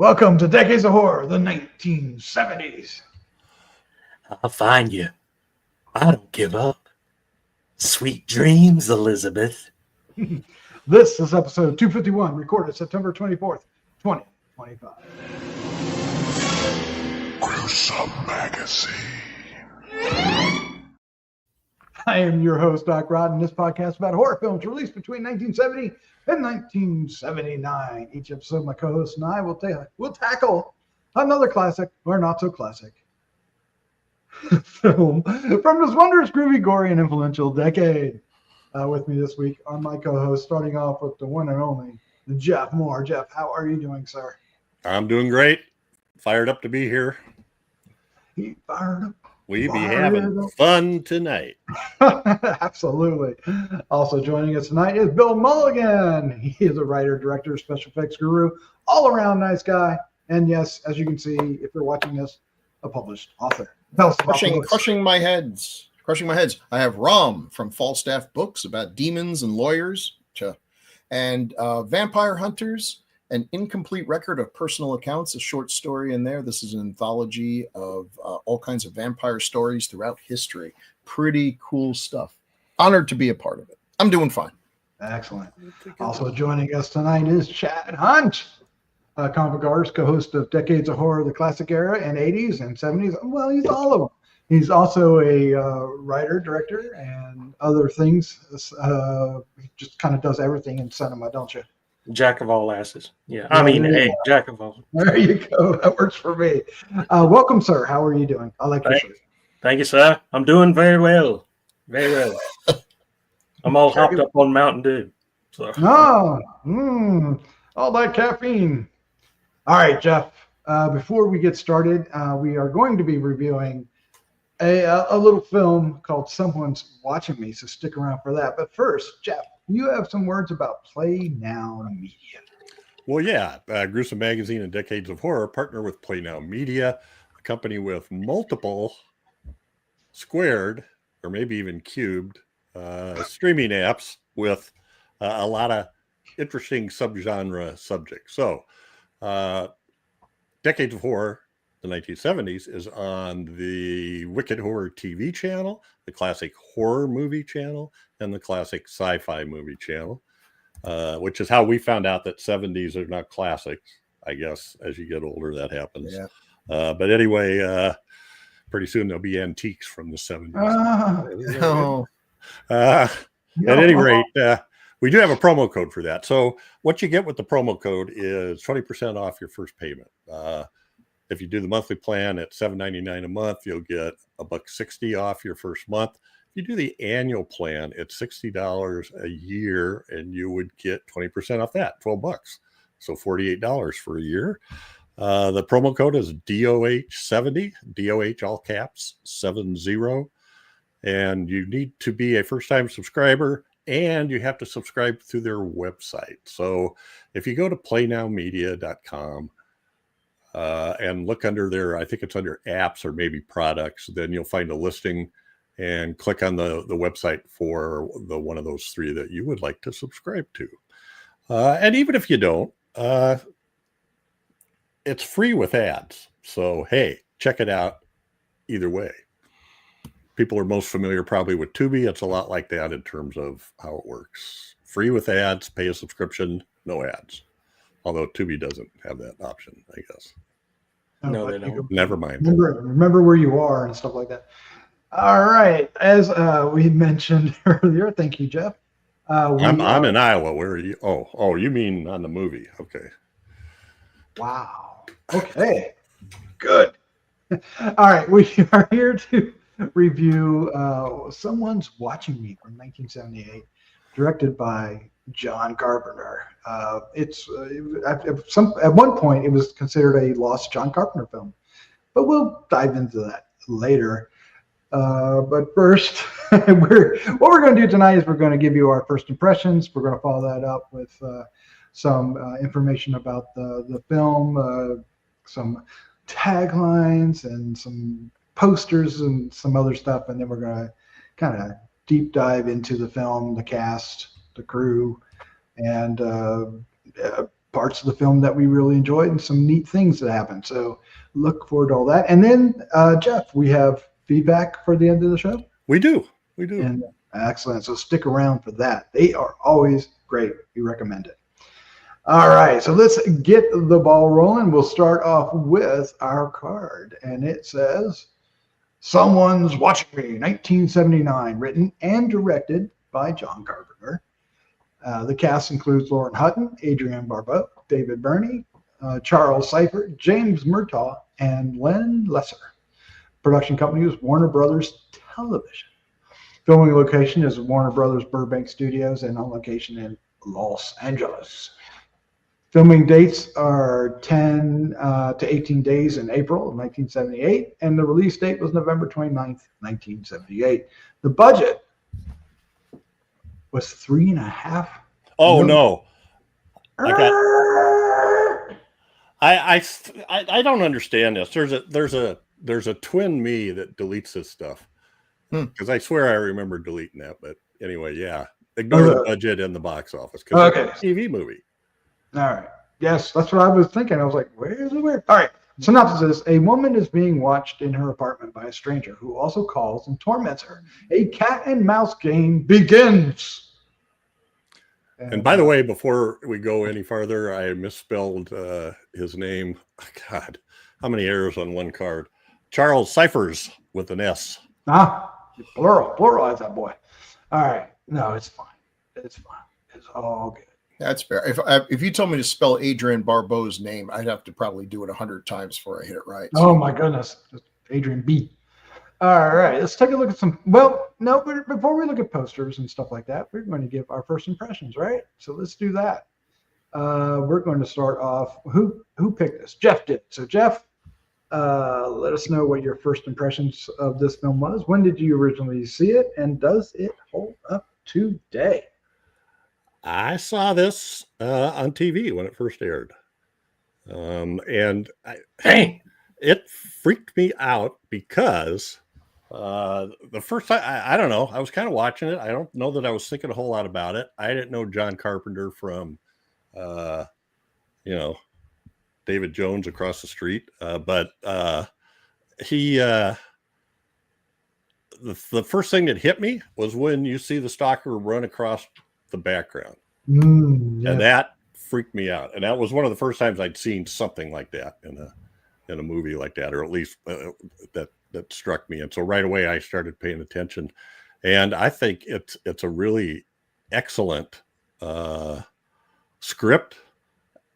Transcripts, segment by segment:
Welcome to Decades of Horror, the 1970s. I'll find you. I don't give up. Sweet dreams, Elizabeth. This is episode 251, recorded September 24th, 2025. Gruesome Magazine. I am your host, Doc Rod, and this podcast is about horror films released between 1970 and 1979. Each episode, my co-host and I will tackle another classic or not so classic film from this wondrous, groovy, gory, and influential decade. With me this week are my co-host, starting off with the one and only Jeff Mohr. Jeff, how are you doing, sir? I'm doing great. Fired up to be here. He fired up. We be having fun tonight. Absolutely. Also joining us tonight is Bill Mulligan. He is a writer, director, special effects guru, all-around nice guy. And yes, as you can see, if you're watching this, a published author. Crushing my heads. I have Rom from Falstaff Books about demons and lawyers, and Vampire Hunters, an incomplete record of personal accounts, a short story in there. This is an anthology of all kinds of vampire stories throughout history. Pretty cool stuff. Honored to be a part of it. I'm doing fine. Excellent. Also joining us tonight is Chad Hunt, comic book artist, co-host of Decades of Horror, the classic era, and 80s and 70s. Well, he's all of them. He's also a writer, director, and other things. He just kind of does everything in cinema, don't you? Jack of all asses. Yeah. I mean, hey, Jack of all. There you go. That works for me. Welcome, sir. How are you doing? I like your shirt. Thank you, sir. I'm doing very well. Very well. I'm all hopped up on Mountain Dew. So. All that caffeine. All right, Jeff. Before we get started, we are going to be reviewing a little film called Someone's Watching Me, so stick around for that. But first, Jeff, you have some words about Play Now Media. Well, yeah. Gruesome Magazine and Decades of Horror partner with Play Now Media, a company with multiple squared or maybe even cubed streaming apps with a lot of interesting subgenre subjects. So, Decades of Horror, the 1970s, is on the Wicked Horror TV channel, the classic horror movie channel, and the classic sci-fi movie channel, which is how we found out that 70s are not classics. I guess as you get older, that happens. Yeah. But anyway, pretty soon there'll be antiques from the 70s. At any rate, we do have a promo code for that. So what you get with the promo code is 20% off your first payment. If you do the monthly plan at $7.99 a month, you'll get $1.60 off your first month. If you do the annual plan, it's $60 a year, and you would get 20% off that, $12. So $48 for a year. The promo code is DOH70, DOH all caps 70. And you need to be a first-time subscriber, and you have to subscribe through their website. So if you go to playnowmedia.com, and look under there, I think it's under apps or maybe products, then you'll find a listing and click on the website for the one of those three that you would like to subscribe to. And even if you don't, it's free with ads. So, hey, check it out either way. People are most familiar probably with Tubi. It's a lot like that in terms of how it works. Free with ads, pay a subscription, no ads. Although Tubi doesn't have that option, I guess. No, they don't. Never mind. Remember where you are and stuff like that. All right. As we mentioned earlier, thank you, Jeff. I'm in Iowa. Where are you? Oh, you mean on the movie? Okay. Wow. Okay. Good. All right. We are here to review Someone's Watching Me from 1978, directed by John Carpenter. At one point it was considered a lost John Carpenter film, but we'll dive into that later. But first, what we're going to do tonight is we're going to give you our first impressions. We're going to follow that up with some information about the film, some taglines and some posters and some other stuff, and then we're going to kind of deep dive into the film, the cast, the crew, and parts of the film that we really enjoyed and some neat things that happened. So look forward to all that. And then, Jeff, we have feedback for the end of the show. We do. And excellent. So stick around for that. They are always great. We recommend it. All right. So let's get the ball rolling. We'll start off with our card. And it says, Someone's Watching Me, 1979, written and directed by John Carpenter. The cast includes Lauren Hutton, Adrienne Barbeau, David Burney, Charles Seifert, James Murtaugh, and Len Lesser. Production company was Warner Brothers Television. Filming location is Warner Brothers Burbank Studios and on location in Los Angeles. Filming dates are 10 to 18 days in April of 1978, and the release date was November 29th, 1978. The budget was $3.5 Oh million. no! I don't understand this. There's a twin me that deletes this stuff because I swear I remember deleting that. But anyway, yeah, ignore the budget and the box office because it's a TV movie. All right. Yes, that's what I was thinking. I was like, where is it? Where? All right. Synopsis is, a woman is being watched in her apartment by a stranger who also calls and torments her. A cat and mouse game begins. And by the way, before we go any farther, I misspelled his name. God, how many errors on one card? Charles Cyphers with an S. Pluralize that boy. All right. No, it's fine. It's fine. It's all good. That's fair. If you told me to spell Adrienne Barbeau's name, I'd have to probably do it 100 times before I hit it right. So. Oh my goodness. Adrienne B. All right, let's take a look at some. Well, no, but before we look at posters and stuff like that, we're going to give our first impressions, right? So let's do that. We're going to start off. Who picked this? Jeff did. So Jeff, let us know what your first impressions of this film was. When did you originally see it, and does it hold up today? I saw this on TV when it first aired, and it freaked me out because. The first time, I don't know, I was kind of watching it. I don't know that I was thinking a whole lot about it. I didn't know John Carpenter from, David Jones across the street. But he, the first thing that hit me was when you see the stalker run across the background. Yeah. And that freaked me out. And that was one of the first times I'd seen something like that in a movie like that, or at least that struck me. And so right away I started paying attention, and I think it's a really excellent script.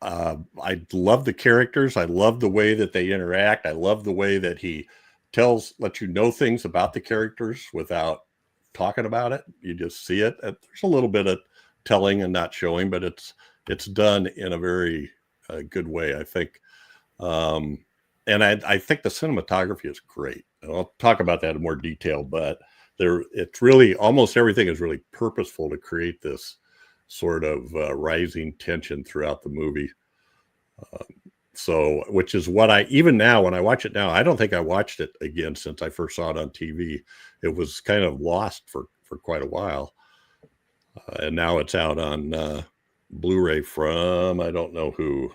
I love the characters. I love the way that they interact. I love the way that he lets you know things about the characters without talking about it. You just see it. There's a little bit of telling and not showing, but it's done in a very good way, I think. And I think the cinematography is great. And I'll talk about that in more detail, but it's really, almost everything is really purposeful to create this sort of rising tension throughout the movie. So, which is what even now, when I watch it now, I don't think I watched it again since I first saw it on TV. It was kind of lost for quite a while. And now it's out on Blu-ray from, I don't know who,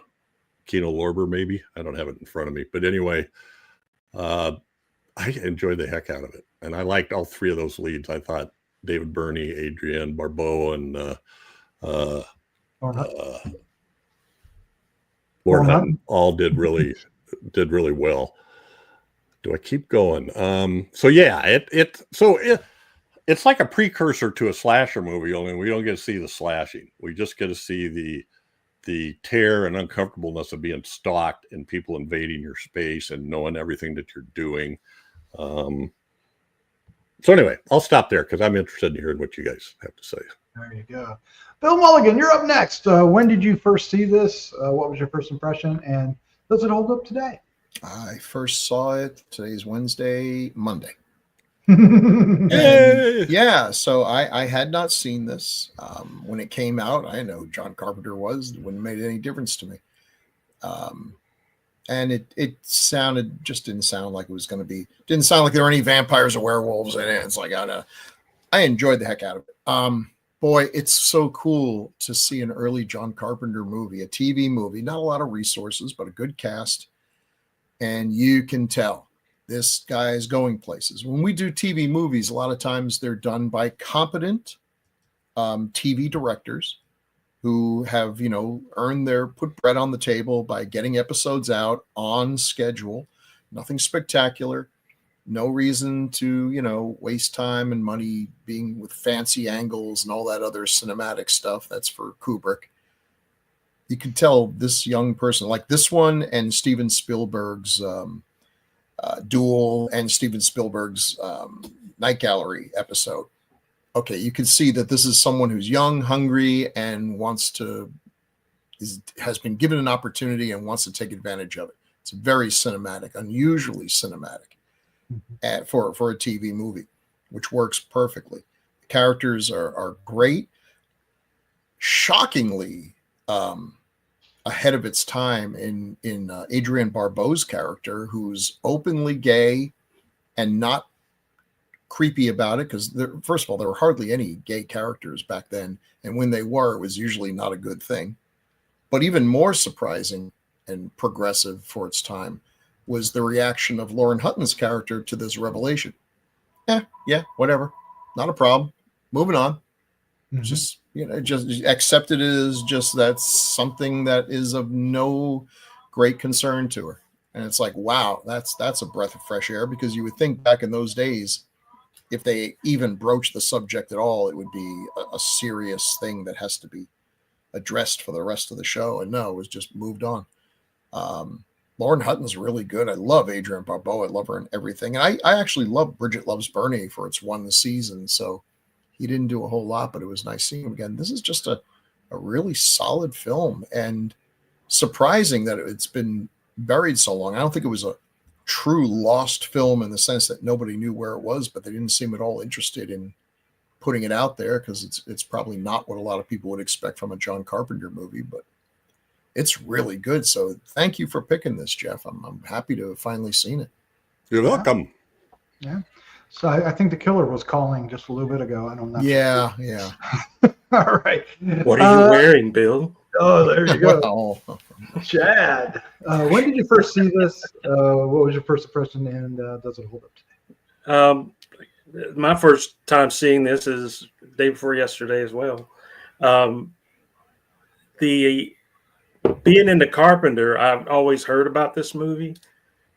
Kino Lorber, maybe. I don't have it in front of me, but anyway, I enjoyed the heck out of it, and I liked all three of those leads. I thought David Burney, Adrienne Barbeau, and Lauren Hutton all did really well. Do I keep going? So yeah, it's like a precursor to a slasher movie, only we don't get to see the slashing. We just get to see the terror and uncomfortableness of being stalked and people invading your space and knowing everything that you're doing. So anyway, I'll stop there because I'm interested in hearing what you guys have to say. There you go. Bill Mulligan, you're up next. When did you first see this? What was your first impression? And does it hold up today? I first saw it. Today's Monday. Yay! Yeah, so I had not seen this when it came out. I didn't know who John Carpenter was. It wouldn't have made any difference to me. And it didn't sound like it was going to be. Didn't sound like there were any vampires or werewolves in it. It's like I enjoyed the heck out of it. boy, it's so cool to see an early John Carpenter movie, a TV movie, not a lot of resources, but a good cast. And you can tell this guy is going places. When we do TV movies, a lot of times they're done by competent TV directors who have, earned put bread on the table by getting episodes out on schedule. Nothing spectacular. No reason to, waste time and money being with fancy angles and all that other cinematic stuff. That's for Kubrick. You can tell this young person, like this one and Steven Spielberg's Duel and Steven Spielberg's Night Gallery episode. Okay, you can see that this is someone who's young, hungry, and has been given an opportunity and wants to take advantage of it. It's very cinematic, unusually cinematic. For a TV movie, which works perfectly. The characters are great, shockingly ahead of its time in Adrienne Barbeau's character, who's openly gay and not creepy about it, because first of all, there were hardly any gay characters back then, and when they were, it was usually not a good thing. But even more surprising and progressive for its time was the reaction of Lauren Hutton's character to this revelation. Yeah, whatever. Not a problem. Moving on. Mm-hmm. Just accept it as just that's something that is of no great concern to her. And it's like, wow, that's a breath of fresh air, because you would think back in those days, if they even broach the subject at all, it would be a serious thing that has to be addressed for the rest of the show. And no, it was just moved on. Lauren Hutton's really good. I love Adrienne Barbeau. I love her in everything. And I actually love Bridget Loves Bernie for its one season. So he didn't do a whole lot, but it was nice seeing him again. This is just a really solid film, and surprising that it's been buried so long. I don't think it was a true lost film in the sense that nobody knew where it was, but they didn't seem at all interested in putting it out there, because it's probably not what a lot of people would expect from a John Carpenter movie, but it's really good. So thank you for picking this, Jeff. I'm happy to have finally seen it. You're welcome. Yeah. So I think the killer was calling just a little bit ago. I don't know. Yeah. All right. What are you wearing, Bill? Oh, there you go. Well, Chad, when did you first see this? What was your first impression, and does it hold up today? My first time seeing this is the day before yesterday as well. Being into Carpenter, I've always heard about this movie,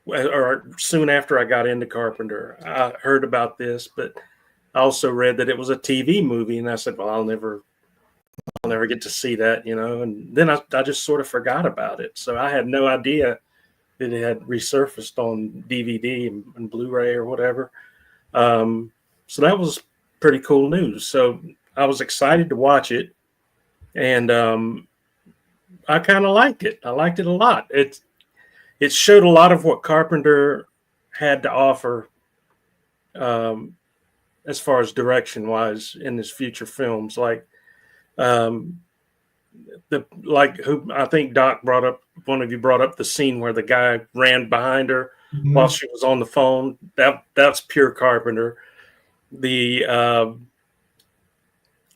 or soon after I got into Carpenter, I heard about this, but I also read that it was a TV movie, and I said, well, I'll never get to see that, and then I just sort of forgot about it. So I had no idea that it had resurfaced on DVD and Blu-ray or whatever. So that was pretty cool news. So I was excited to watch it, and I kind of liked it. I liked it a lot. It showed a lot of what Carpenter had to offer as far as direction-wise in his future films. Like I think Doc one of you brought up the scene where the guy ran behind her while she was on the phone. That's pure Carpenter. The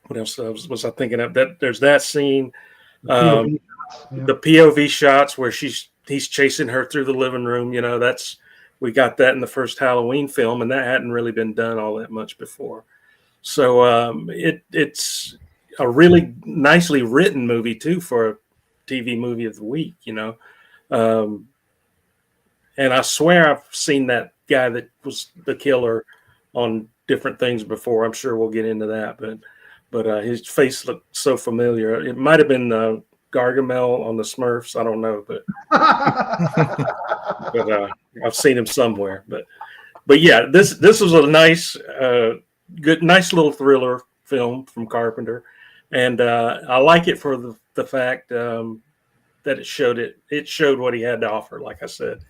what else was I thinking of? That there's that scene. The POV shots where he's chasing her through the living room. We got that in the first Halloween film, and that hadn't really been done all that much before. So it's a really nicely written movie too for a TV movie of the week. And I swear I've seen that guy that was the killer on different things before. I'm sure we'll get into that, but his face looked so familiar. It might have been Gargamel on the Smurfs. I don't know, but I've seen him somewhere. But yeah, this was a nice little thriller film from Carpenter, and I like it for the fact that it showed what he had to offer. Like I said,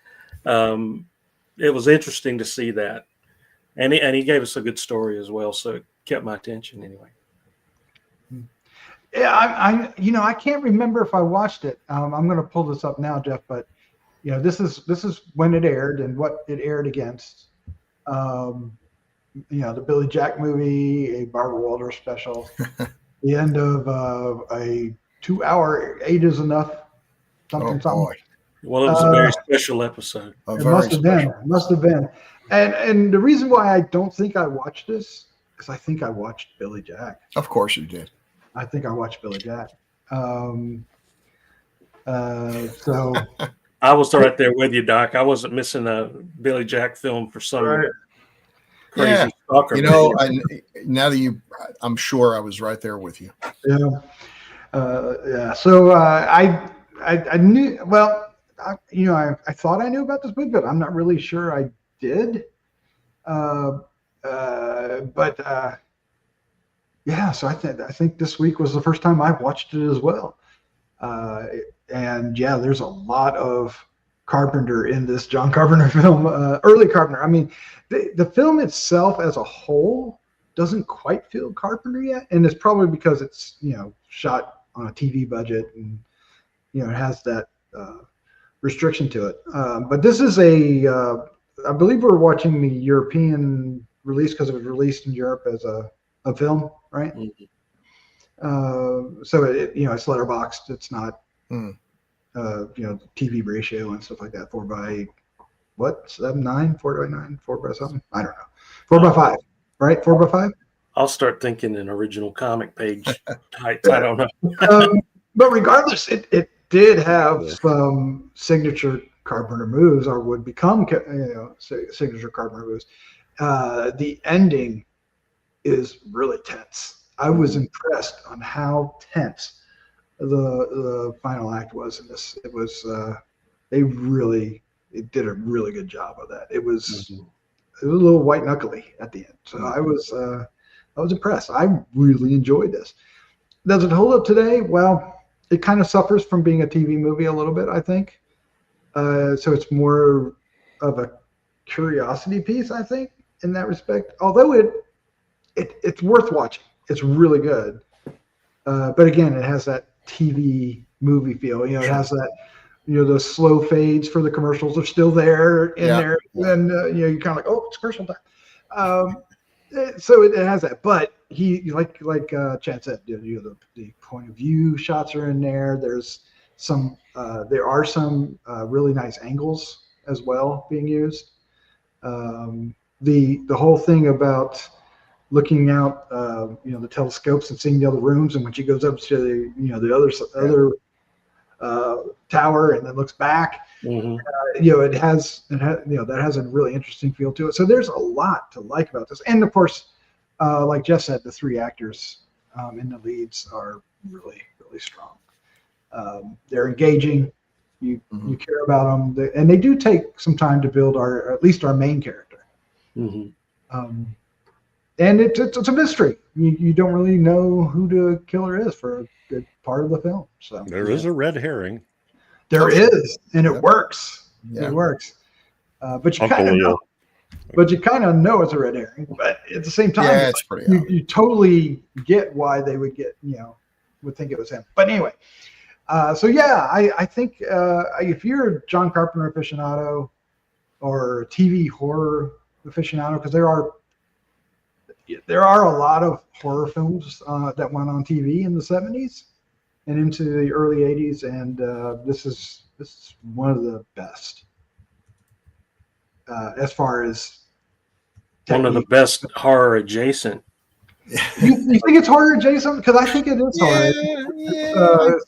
it was interesting to see that, and he gave us a good story as well, so it kept my attention anyway. Yeah, I can't remember if I watched it. I'm going to pull this up now, Jeff. But this is when it aired and what it aired against. The Billy Jack movie, a Barbara Walters special, the end of a 2-hour 8 is enough. Something. Well, it was a very special episode. It must have been. It must have been. And the reason why I don't think I watched this is I think I watched Billy Jack. Of course you did. I think I watched Billy Jack. So I was right there with you, Doc. I wasn't missing a Billy Jack film for some crazy stalker. You know, now that I'm sure I was right there with you. Yeah. So I knew. Well, I thought I knew about this movie, but I'm not really sure I did. Yeah. So I think this week was the first time I watched it as well. And yeah, there's a lot of Carpenter in this John Carpenter film, early Carpenter. I mean, the film itself as a whole doesn't quite feel Carpenter yet, and it's probably because it's shot on a TV budget and it has that restriction to it. But this is I believe we're watching the European release because it was released in Europe as a film, right? Mm-hmm. So it's letterboxed. It's not TV ratio and stuff like that. 4:9, 4:9, 4 by something. I don't know. 4:5, right? 4:5. I'll start thinking in original comic page heights. I don't know. But regardless, it did have some signature Carpenter moves, or would become signature Carpenter moves. The ending is really tense. I was impressed on how tense the final act was in this. It was they did a really good job of that. It was a little white knuckly at the end. So I was impressed. I really enjoyed this. Does it hold up today? Well, it kind of suffers from being a TV movie a little bit, I think. So it's more of a curiosity piece, I think, in that respect. Although it's worth watching. It's really good. But again, it has that TV movie feel. It has that, the slow fades for the commercials are still there in there. And, you're kind of like, oh, it's commercial time. So it has that. But he, like Chad said, the point of view shots are in there. There's there are some really nice angles as well being used. The whole thing about looking out, the telescopes and seeing the other rooms, and when she goes up to the other tower and then looks back, it has that has a really interesting feel to it. So there's a lot to like about this, and of course, like Jeff said, the 3 actors in the leads are really, really strong. They're engaging. You care about them, and they do take some time to build at least our main character. And it's a mystery. You don't really know who the killer is for a good part of the film. So there is a red herring. There is, and it works. Yeah. It works. But you kind of know. But you kind of know it's a red herring. But at the same time, it's pretty you totally get why they would would think it was him. But anyway, I think if you're a John Carpenter aficionado or a TV horror aficionado, because there are a lot of horror films that went on TV in the 70s and into the early 80s, and this is one of the best as far as one of the best horror adjacent. You think it's horror adjacent? Because I think it is horror.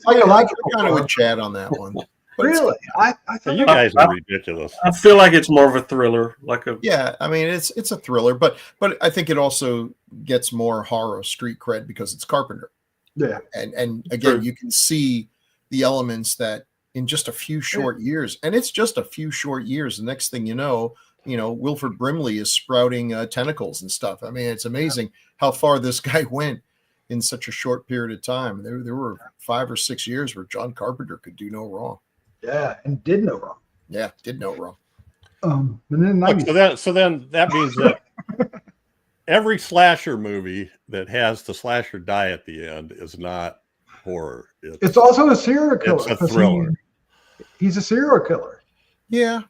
Psychological. I kind of would chat on that one. Really? I think you guys are ridiculous. I feel like it's more of a thriller, I mean, it's a thriller, but I think it also gets more horror street cred because it's Carpenter. Yeah. And again, you can see the elements that in just a few short years, and it's just a few short years. The next thing you know, Wilford Brimley is sprouting tentacles and stuff. I mean, it's amazing how far this guy went in such a short period of time. There were 5 or 6 years where John Carpenter could do no wrong. Yeah, and did no wrong. Yeah, did no wrong. And then so then that means that every slasher movie that has the slasher die at the end is not horror. It's also a serial killer. It's a thriller. He's a serial killer. Yeah.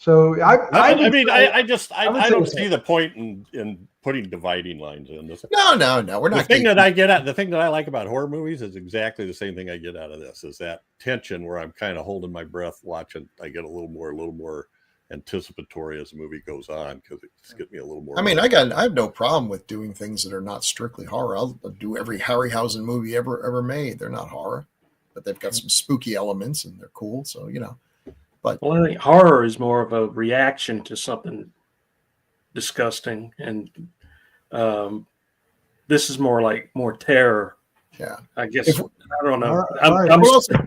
So I I mean, I would don't say the see same. the point in putting dividing lines in this. No, we're The not. thing that I get at, the thing that I like about horror movies is exactly the same thing I get out of this, is that tension where I'm kind of holding my breath watching. I get a little more anticipatory as the movie goes on, because it's getting me a little more. I mean, I have no problem with doing things that are not strictly horror. I'll do every Harryhausen movie ever made. They're not horror, but they've got some spooky elements and they're cool. So, you know, Well, I think horror is more of a reaction to something disgusting, and this is more terror. yeah. I guess If- I don't know. All right.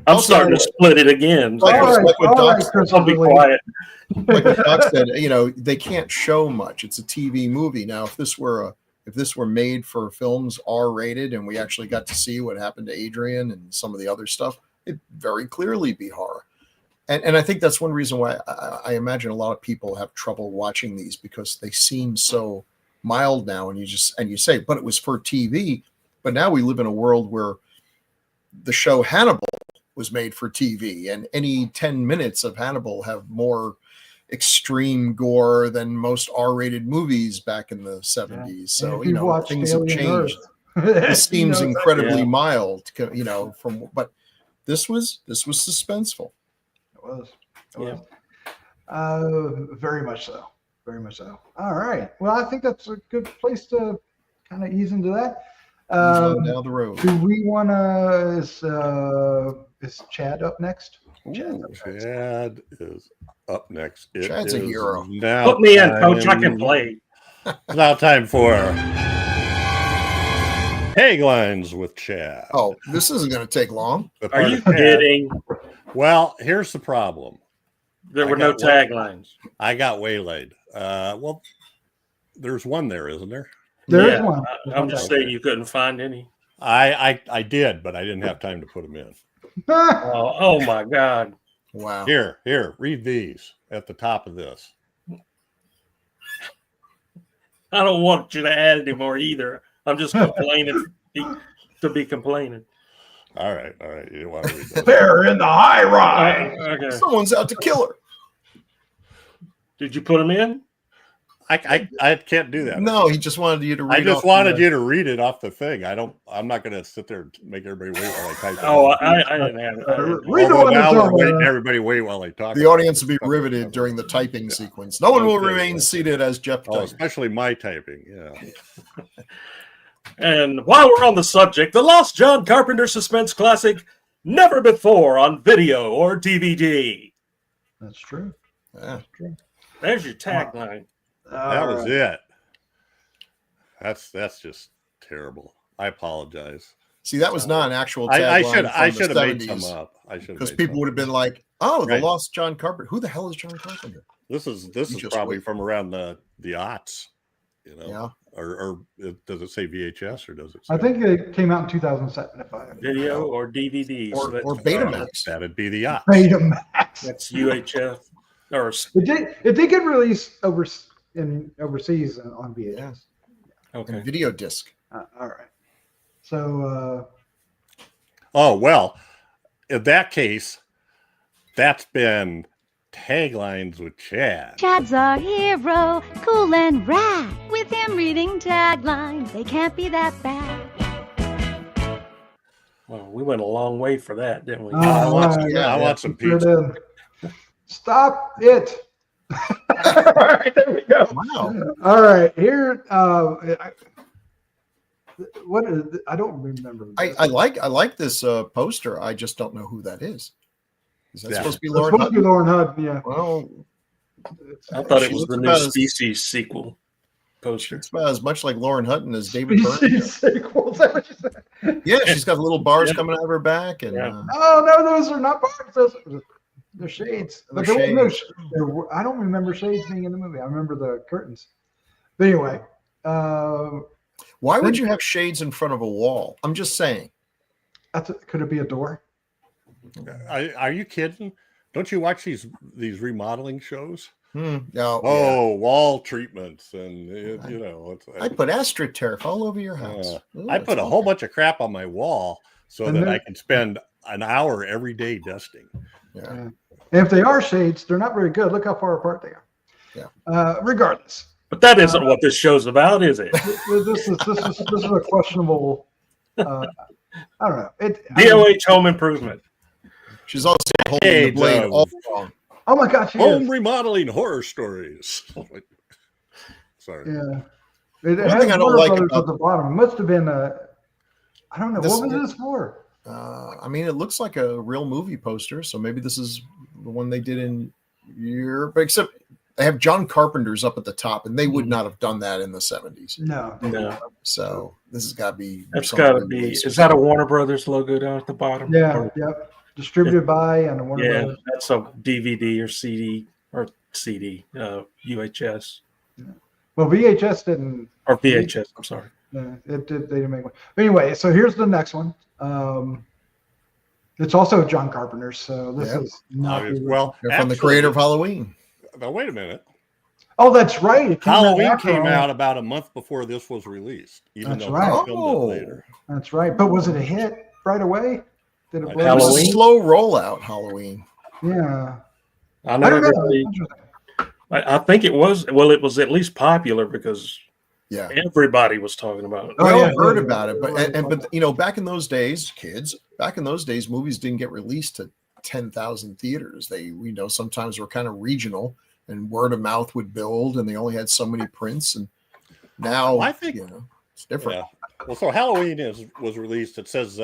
I'm starting to split it again. Like what Doc said. I'll be quiet. Like what Doc said, you know, they can't show much. It's a TV movie. Now, if this were made for films R-rated and we actually got to see what happened to Adrian and some of the other stuff, it'd very clearly be horror. And I think that's one reason why I imagine a lot of people have trouble watching these, because they seem so mild now, and you say, but it was for TV. But now we live in a world where the show Hannibal was made for TV, and any 10 minutes of Hannibal have more extreme gore than most R-rated movies back in the 70s. So, you know, things have changed. It seems incredibly mild, you know, but this was suspenseful. It was. Very much so. Very much so. All right. Well, I think that's a good place to kind of ease into that. Down the road. Do we want to? Is Chad up next? Chad is up next. Chad's a hero. Now Put me in, coach. I can play. It's now time for taglines with Chad. Oh, this isn't going to take long. Are you kidding? Well, here's the problem. There were no taglines. I got waylaid. Well, there's one there, isn't there? There is one. I'm just saying you couldn't find any. I did, but I didn't have time to put them in. Oh my God. Wow. Here, read these at the top of this. I don't want you to add anymore either. I'm just complaining to be complaining. All right. You don't want to read that. They're in the high rise. Okay. Someone's out to kill her. Did you put them in? I can't do that. No, he just wanted you to read. I just wanted you to read it off the thing. I'm not going to sit there and make everybody wait while I type. I didn't have it. Read the one now that's we're on waiting. there. Everybody wait while I talk. The audience will be riveted during the typing sequence. No one will remain seated as Jeff Oh, types. especially my typing. Yeah. And while we're on the subject, the lost John Carpenter suspense classic, Never Before on video or DVD. That's true. Yeah. There's your tagline. That was it. That's just terrible. I apologize. See, that was not an actual I tagline should from have the made some 70s. up. I should, Because people would have been like, "Oh, the Right. lost John Carpenter. Who the hell is John Carpenter?" This is just probably wait. from around the aughts, you know. Yeah. Or does it say VHS or does it say I think it came out in 2007. If I Video or DVD. Or Betamax. that'd be the aughts. Betamax. That's UHF. Or It did get released overseas on VHS. okay. And video disc. All right. So Oh well, in that case, that's been taglines with Chad. Chad's our hero, cool and rad. With him reading taglines, they can't be that bad. Well, we went a long way for that, didn't we? I want some, yeah, I want some put it pizza. in. Stop it. All right, there we go. Wow. All right, here. What is? I don't remember. I like this poster. I just don't know who that is. Is that Yeah. supposed to be It's Lauren supposed to be Hutton? Lauren Hutton. Yeah. Well, I thought She it was looks the new about as- Species sequel poster. it's about as much like Lauren Hutton as David Byrne. Species sequel. Is that what you said? Yeah, she's got little bars Yeah. coming out of her back, and Yeah. Oh no, those are not bars. Those they're shades. They're But there was shades. I don't remember shades being in the movie. I remember the curtains. But anyway, why would you have shades in front of a wall? I'm just saying. could it be a door? Are you kidding? Don't you watch these remodeling shows? No. Oh, wall treatments and you know. I put AstroTurf all over your house. Ooh, I put a whole bunch of crap on my wall so And that then- I can spend an hour every day dusting. Yeah. And if they are shades, they're not very good. Look how far apart they are. Yeah. Regardless. But that isn't what this show's about, is it? This is a questionable. I don't know. DOH Home Improvement. She's also holding the blade all wrong. Oh my gosh! Home remodeling horror stories. Sorry. Yeah. It One has thing I don't Warner like Brothers about- at the bottom. It must have been a. I don't know. This- What was this for? I mean, it looks like a real movie poster, so maybe this is the one they did in Europe. Except they have John Carpenter's up at the top, and they would not have done that in the 70s. No. So this has got to be. That's got to be. Is that a Warner Brothers logo down at the bottom? Yeah. Or- Yep. Distributed by and Warner yeah, Brothers. that's a DVD or CD or CD, UHS Well, VHS didn't. or VHS. I'm sorry. They didn't make one. But anyway, so here's the next one. It's also John Carpenter's, so this is not Well, They're from the creator of Halloween. Now, wait a minute. Oh, that's right. It Halloween after came all. out about a month before this was released, even That's though right. they filmed it later. That's right. But was it a hit right away? Did it Like blow? It was a Halloween? slow rollout. Halloween. Yeah. I I never don't know. really. I think it was. Well, it was at least popular because Yeah. everybody was talking about it. Oh, We all yeah. heard about it, but you know, back in those days, movies didn't get released to 10,000 theaters. They, sometimes were kind of regional, and word of mouth would build, and they only had so many prints. And now, I think it's different. Yeah. Well, so Halloween was released. It says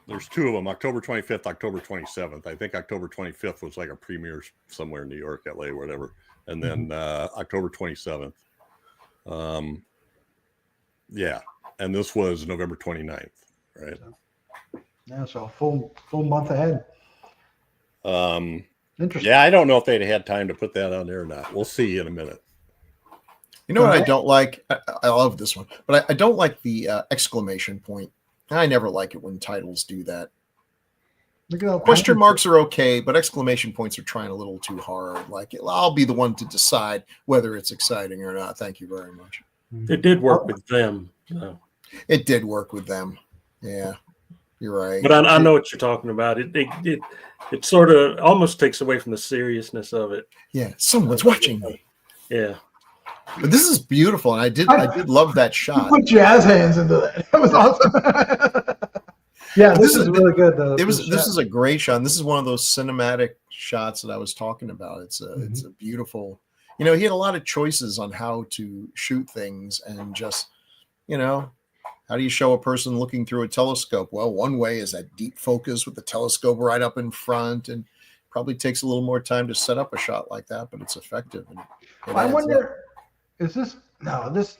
there's two of them: October 25th, October 27th. I think October 25th was like a premiere somewhere in New York, LA, whatever, and then October 27th. Yeah, and this was November 29th, right? Yeah, so a full month ahead. Interesting. Yeah, I don't know if they'd had time to put that on there or not. We'll see in a minute. You know what I Okay. don't like? I love this one, but I don't like the exclamation point. I never like it when titles do that. Look at how Question marks are okay, but exclamation points are trying a little too hard. Like, I'll be the one to decide whether it's exciting or not. Thank you very much. It did work with them, so. It did work with them. Yeah, you're right. But I know what you're talking about. It sort of almost takes away from the seriousness of it. Yeah, someone's watching me. Yeah. But this is beautiful, and I did love that You shot. put jazz hands into that. That was awesome. Yeah, this is really good. This is a great shot. And this is one of those cinematic shots that I was talking about. It's a beautiful. He had a lot of choices on how to shoot things, and just, how do you show a person looking through a telescope? Well, one way is that deep focus with the telescope right up in front, and probably takes a little more time to set up a shot like that, but it's effective. And it I adds wonder, up. is this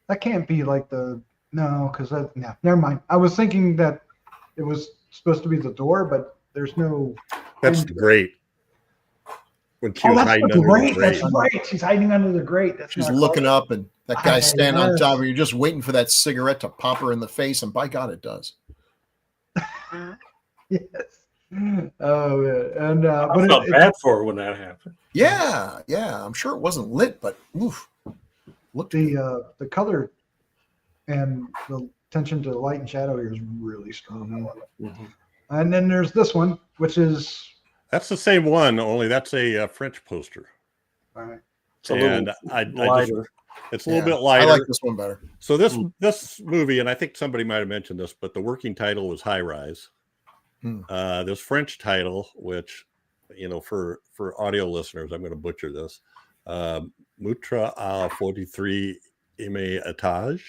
that can't be like because never mind. I was thinking that it was supposed to be the door, but there's no. That's great. When she was that's hiding the under grate. the grate. That's right. She's hiding under the grate. That's She's not looking close. up, and that guy's standing on Yes. top of her. You're just waiting for that cigarette to pop her in the face, and by God, it does. Yes. Oh man. And I but felt bad for her when that happened. Yeah. I'm sure it wasn't lit, but oof. Look, the color and the attention to light and shadow here is really strong. Mhm. And then there's this one, which is That's the same one, only that's a French poster. all right. It's a And little I just, lighter. it's a little yeah, bit lighter. I like this one better. So this movie, and I think somebody might have mentioned this, but the working title was High Rise. This French title, which for audio listeners, I'm going to butcher this. Mutra à 43 étage.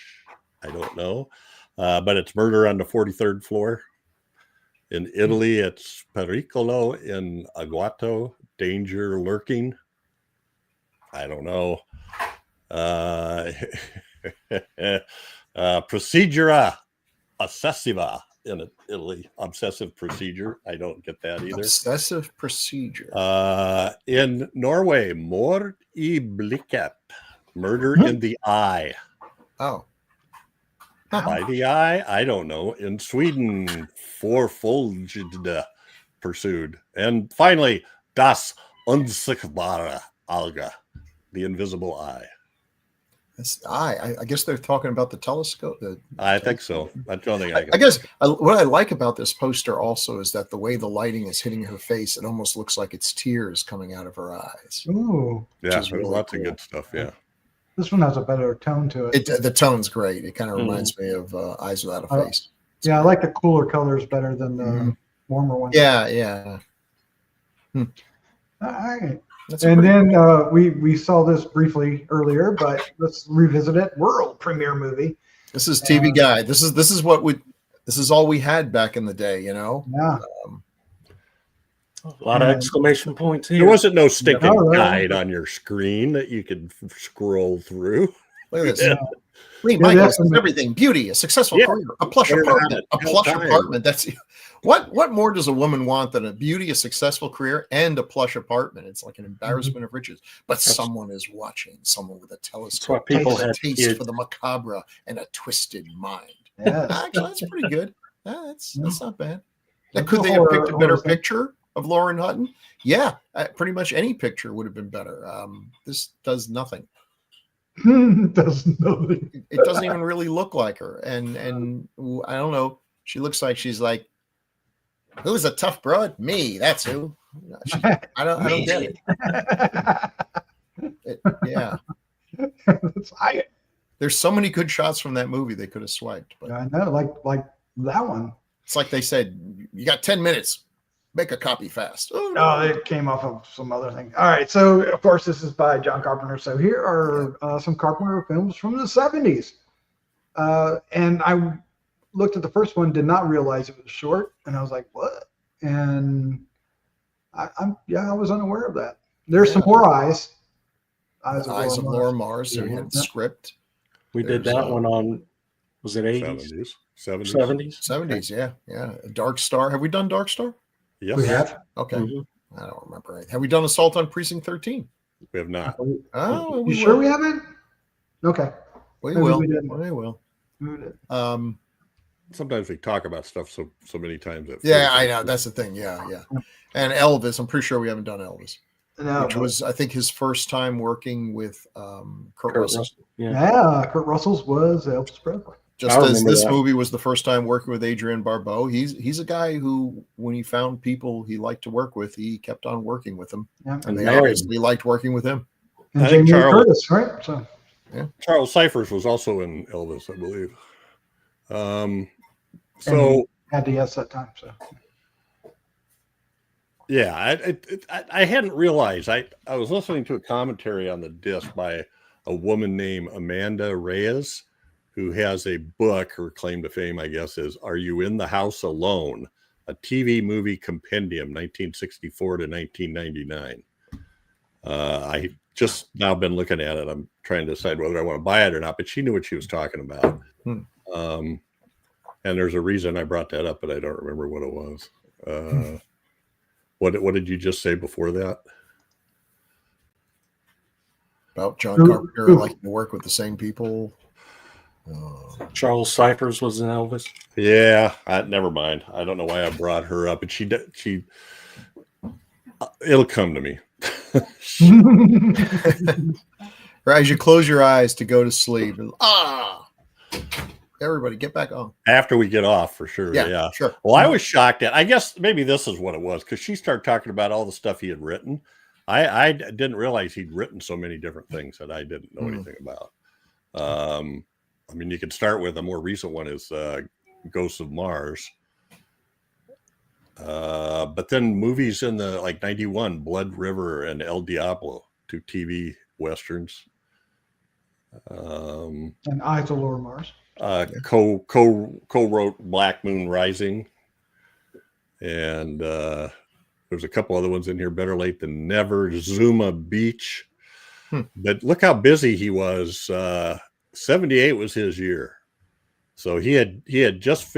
I don't know, but it's Murder on the 43rd Floor. In Italy, it's Pericolo in Agguato, Danger Lurking. I don't know. Procedura Ossessiva in Italy. Obsessive procedure. I don't get that either. Obsessive procedure. In Norway, Mord I blikket. Murder in the eye. Oh. By the eye? I don't know. In Sweden, Forföljd pursued. And finally, Das unsichtbare Auge, the invisible eye. I guess they're talking about the telescope. I think so. That's the only thing I guess what I like about this poster also is that the way the lighting is hitting her face, it almost looks like it's tears coming out of her eyes. Ooh, Yeah, is there's really lots cool. of good stuff. Yeah. this one has a better tone to it. The tone's great. It kind of reminds me of Eyes Without a Face. Yeah, I like the cooler colors better than the Mhm. warmer ones. Yeah. All right. That's And pretty- then we saw this briefly earlier, but let's revisit it. World premiere movie. this is TV Guide. This is all we had back in the day. Yeah. A lot of exclamation points here. There wasn't no stinking Oh, really? guide on your screen that you could scroll through. Look at this. Yeah. Lee Yeah, Michaels that's- is everything: beauty, a successful Yeah. career, a plush Learn how apartment, to a tell plush time. apartment. That's what more does a woman want than a beauty, a successful career, and a plush apartment? It's like an embarrassment of riches. But someone is watching. Someone with a That's why telescope. people Has a had taste kids. for the macabre and a twisted mind. Yes. Actually, that's pretty good. That's not bad. Yeah, Could they have picked a better horror thing. picture of Lauren Hutton? Yeah, pretty much any picture would have been better. This does nothing. Does nothing. It doesn't even really look like her, and I don't know. She looks like she's like, who's a tough broad? Me. That's who. I don't get it. Yeah, there's so many good shots from that movie they could have swiped, but I know, like that one. it's like they said, you got 10 minutes. Make a copy fast. Oh, it came off of some other thing. All right, so of course this is by John Carpenter. So here are some Carpenter films from the 70s. And I looked at the first one, did not realize it was short, and I was like, what? And I was unaware of that. There's some more eyes. Eyes of Laura Mars. So we had Yeah. script. We did There's, that one on, was it 80s? 70s. 70s? 70s, yeah. Dark Star. Have we done Dark Star? Yes. We have. Okay. Mhm. I don't remember. Have we done Assault on Precinct 13? We have not. Oh, You we sure will. we haven't? Okay. We Maybe will. we didn't. We will. We did. Sometimes we talk about stuff so many times. That Yeah, I know. That's the thing. Yeah. And Elvis. I'm pretty sure we haven't done Elvis, No, which was, I think, his first time working with Kurt Kurt Russell. Russell. Yeah. yeah, Kurt Russell's was Elvis Presley. Just I as remember this that. movie was the first time working with Adrienne Barbeau, he's a guy who, when he found people he liked to work with, he kept on working with them, Yeah. and they married. obviously liked working with him. And I think Jamie Lee Charles- Curtis, right? So Charles Cyphers was also in Elvis, I believe. And So he had the yes that time. So yeah, I hadn't realized. I was listening to a commentary on the disc by a woman named Amanda Reyes, who has a book. Her claim to fame, I guess, is "Are You in the House Alone?" A TV movie compendium, 1964 to 1999. I just now been looking at it. I'm trying to decide whether I want to buy it or not. But she knew what she was talking about. And there's a reason I brought that up, but I don't remember what it was. What did you just say before that? About John Carpenter liking to work with the same people. Charles Cyphers was in Elvis. Yeah, never mind. I don't know why I brought her up, but it'll come to me. Right, as you close your eyes to go to sleep, and, everybody get back on. After we get off, for sure. Yeah, Yeah. sure. Well, I was shocked at. I guess maybe this is what it was, because she started talking about all the stuff he had written. I didn't realize he'd written so many different things that I didn't know anything about. I mean, you can start with a more recent one is Ghosts of Mars. But then movies in the 91, Blood River and El Diablo, 2 TV westerns. and Eyes of Laura Mars. Co-wrote Black Moon Rising, and there's a couple other ones in here. Better Late Than Never, Zuma Beach. But look how busy he was. 78 was his year, so he had just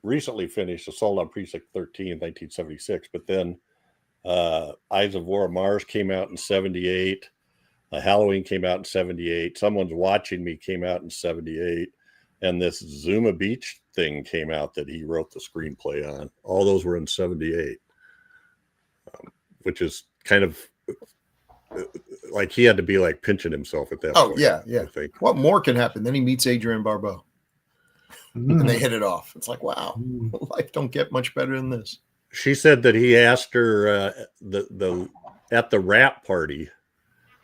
recently finished Assault on Precinct 13 in 1976. But then Eyes of Laura Mars came out in 78. Halloween came out in 78. Someone's Watching Me came out in 78. And this Zuma Beach thing came out that he wrote the screenplay on. All those were in 78, which is kind of like he had to be like pinching himself at that Oh, point. yeah. I think. What more can happen? Then he meets Adrienne Barbeau and Mm. they hit it off. It's like, wow, Mm. life don't get much better than this. She said that he asked her at the wrap party.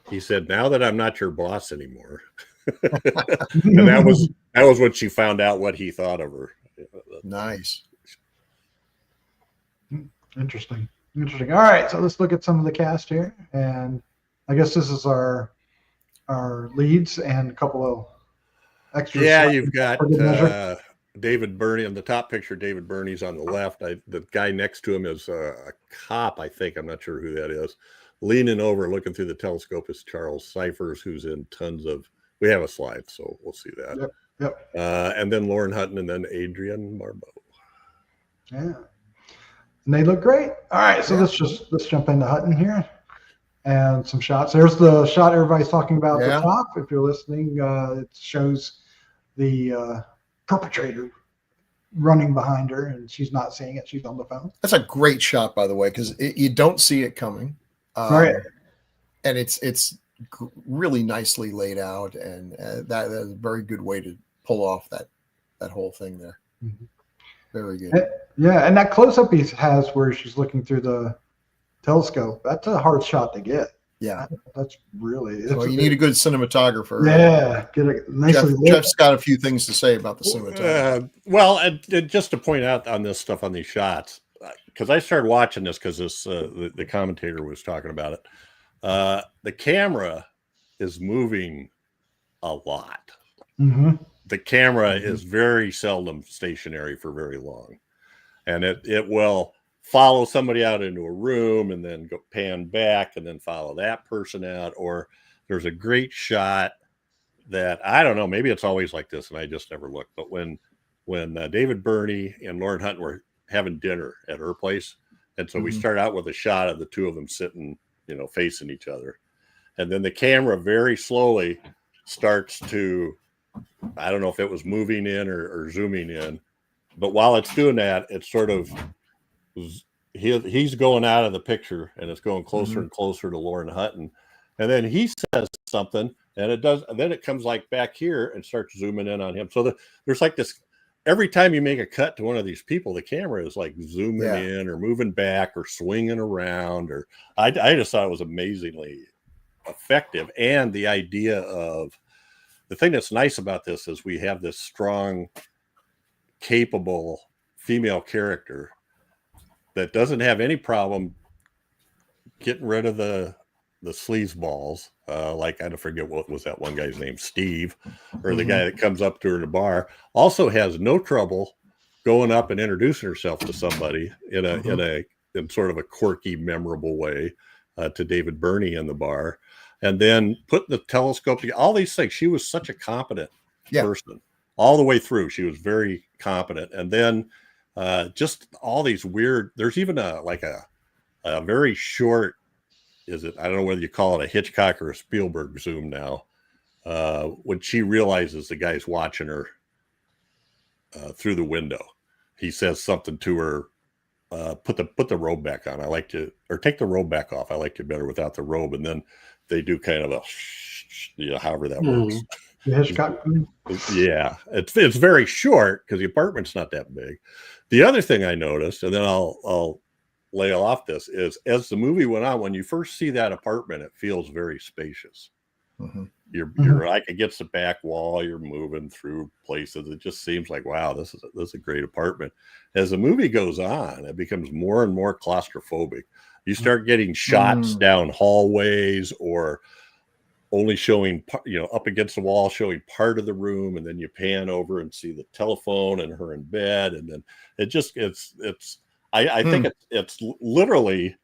He said, "Now that I'm not your boss anymore," and that was when she found out what he thought of her. Nice. Interesting. All right, so let's look at some of the cast here, and I guess this is our leads and a couple of extras. Yeah, you've got for good measure. David Burney in the top picture. David Burney's on the left. The guy next to him is a cop, I think. I'm not sure who that is. Leaning over, looking through the telescope, is Charles Cyphers, who's in tons of. We have a slide, so we'll see that. Yep. And then Lauren Hutton, and then Adrienne Barbeau. Yeah, and they look great. All right, so let's jump into Hutton here, and some shots. There's the shot everybody's talking about at the top. If you're listening, it shows the perpetrator running behind her, and she's not seeing it. She's on the phone. That's a great shot, by the way, because you don't see it coming. Right. And it's really nicely laid out, and that is a very good way to pull off that whole thing there. Mm-hmm. Very good. Yeah, and that close-up he has where she's looking through the telescope, that's a hard shot to get. Yeah. That's really... So you need a good cinematographer. Yeah, get it nicely lit. Jeff's got a few things to say about the cinematography. Well, and just to point out on this stuff, on these shots, because I started watching this because the commentator was talking about it. The camera is moving a lot. Mm-hmm. The camera is very seldom stationary for very long, and it will follow somebody out into a room and then go pan back and then follow that person out. Or there's a great shot that, I don't know, maybe it's always like this and I just never looked, but when David Burney and Lauren Hutton were having dinner at her place, and so we start out with a shot of the two of them sitting, facing each other, and then the camera very slowly starts to, I don't know if it was moving in or zooming in, but while it's doing that, it's sort of, he's going out of the picture and it's going closer and closer to Lauren Hutton, and then he says something, and then it comes like back here and starts zooming in on him. So there's like this, every time you make a cut to one of these people, the camera is like zooming in or moving back or swinging around, or I just thought it was amazingly effective. And the idea of, the thing that's nice about this is we have this strong, capable female character that doesn't have any problem getting rid of the sleazeballs. Like, I don't forget what was that one guy's name, Steve, or the guy that comes up to her in the bar. Also has no trouble going up and introducing herself to somebody in sort of a quirky, memorable way to David Burney in the bar. And then putting the telescope together, all these things. She was such a competent person all the way through. She was very competent. And then just all these weird, there's even a very short, I don't know whether you call it a Hitchcock or a Spielberg zoom now, when she realizes the guy's watching her through the window. He says something to her, put the robe back on. Or take the robe back off. I like you better without the robe. And then they do kind of a, however that works. The Hitchcock. Yeah, it's very short because the apartment's not that big. The other thing I noticed, and then I'll lay off this, is as the movie went on, when you first see that apartment, it feels very spacious. You're like against the back wall, you're moving through places. It just seems like, wow, this is a great apartment. As the movie goes on, it becomes more and more claustrophobic. You start getting shots down hallways, or only showing, up against the wall, showing part of the room, and then you pan over and see the telephone and her in bed, and then I think it's literally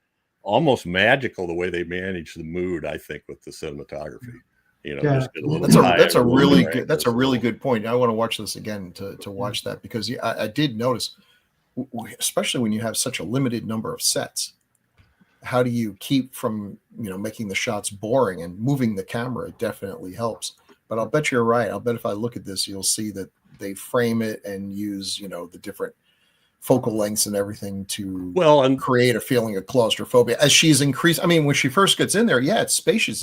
almost magical the way they manage the mood, I think, with the cinematography. Just get a little that's a really good point. I want to watch this again to watch that, because I did notice, especially when you have such a limited number of sets, how do you keep from making the shots boring? And moving the camera definitely helps. But I'll bet you're right. I'll bet if I look at this, you'll see that they frame it and use the different focal lengths and everything to create a feeling of claustrophobia as she's increased. I mean, when she first gets in there, it's spacious.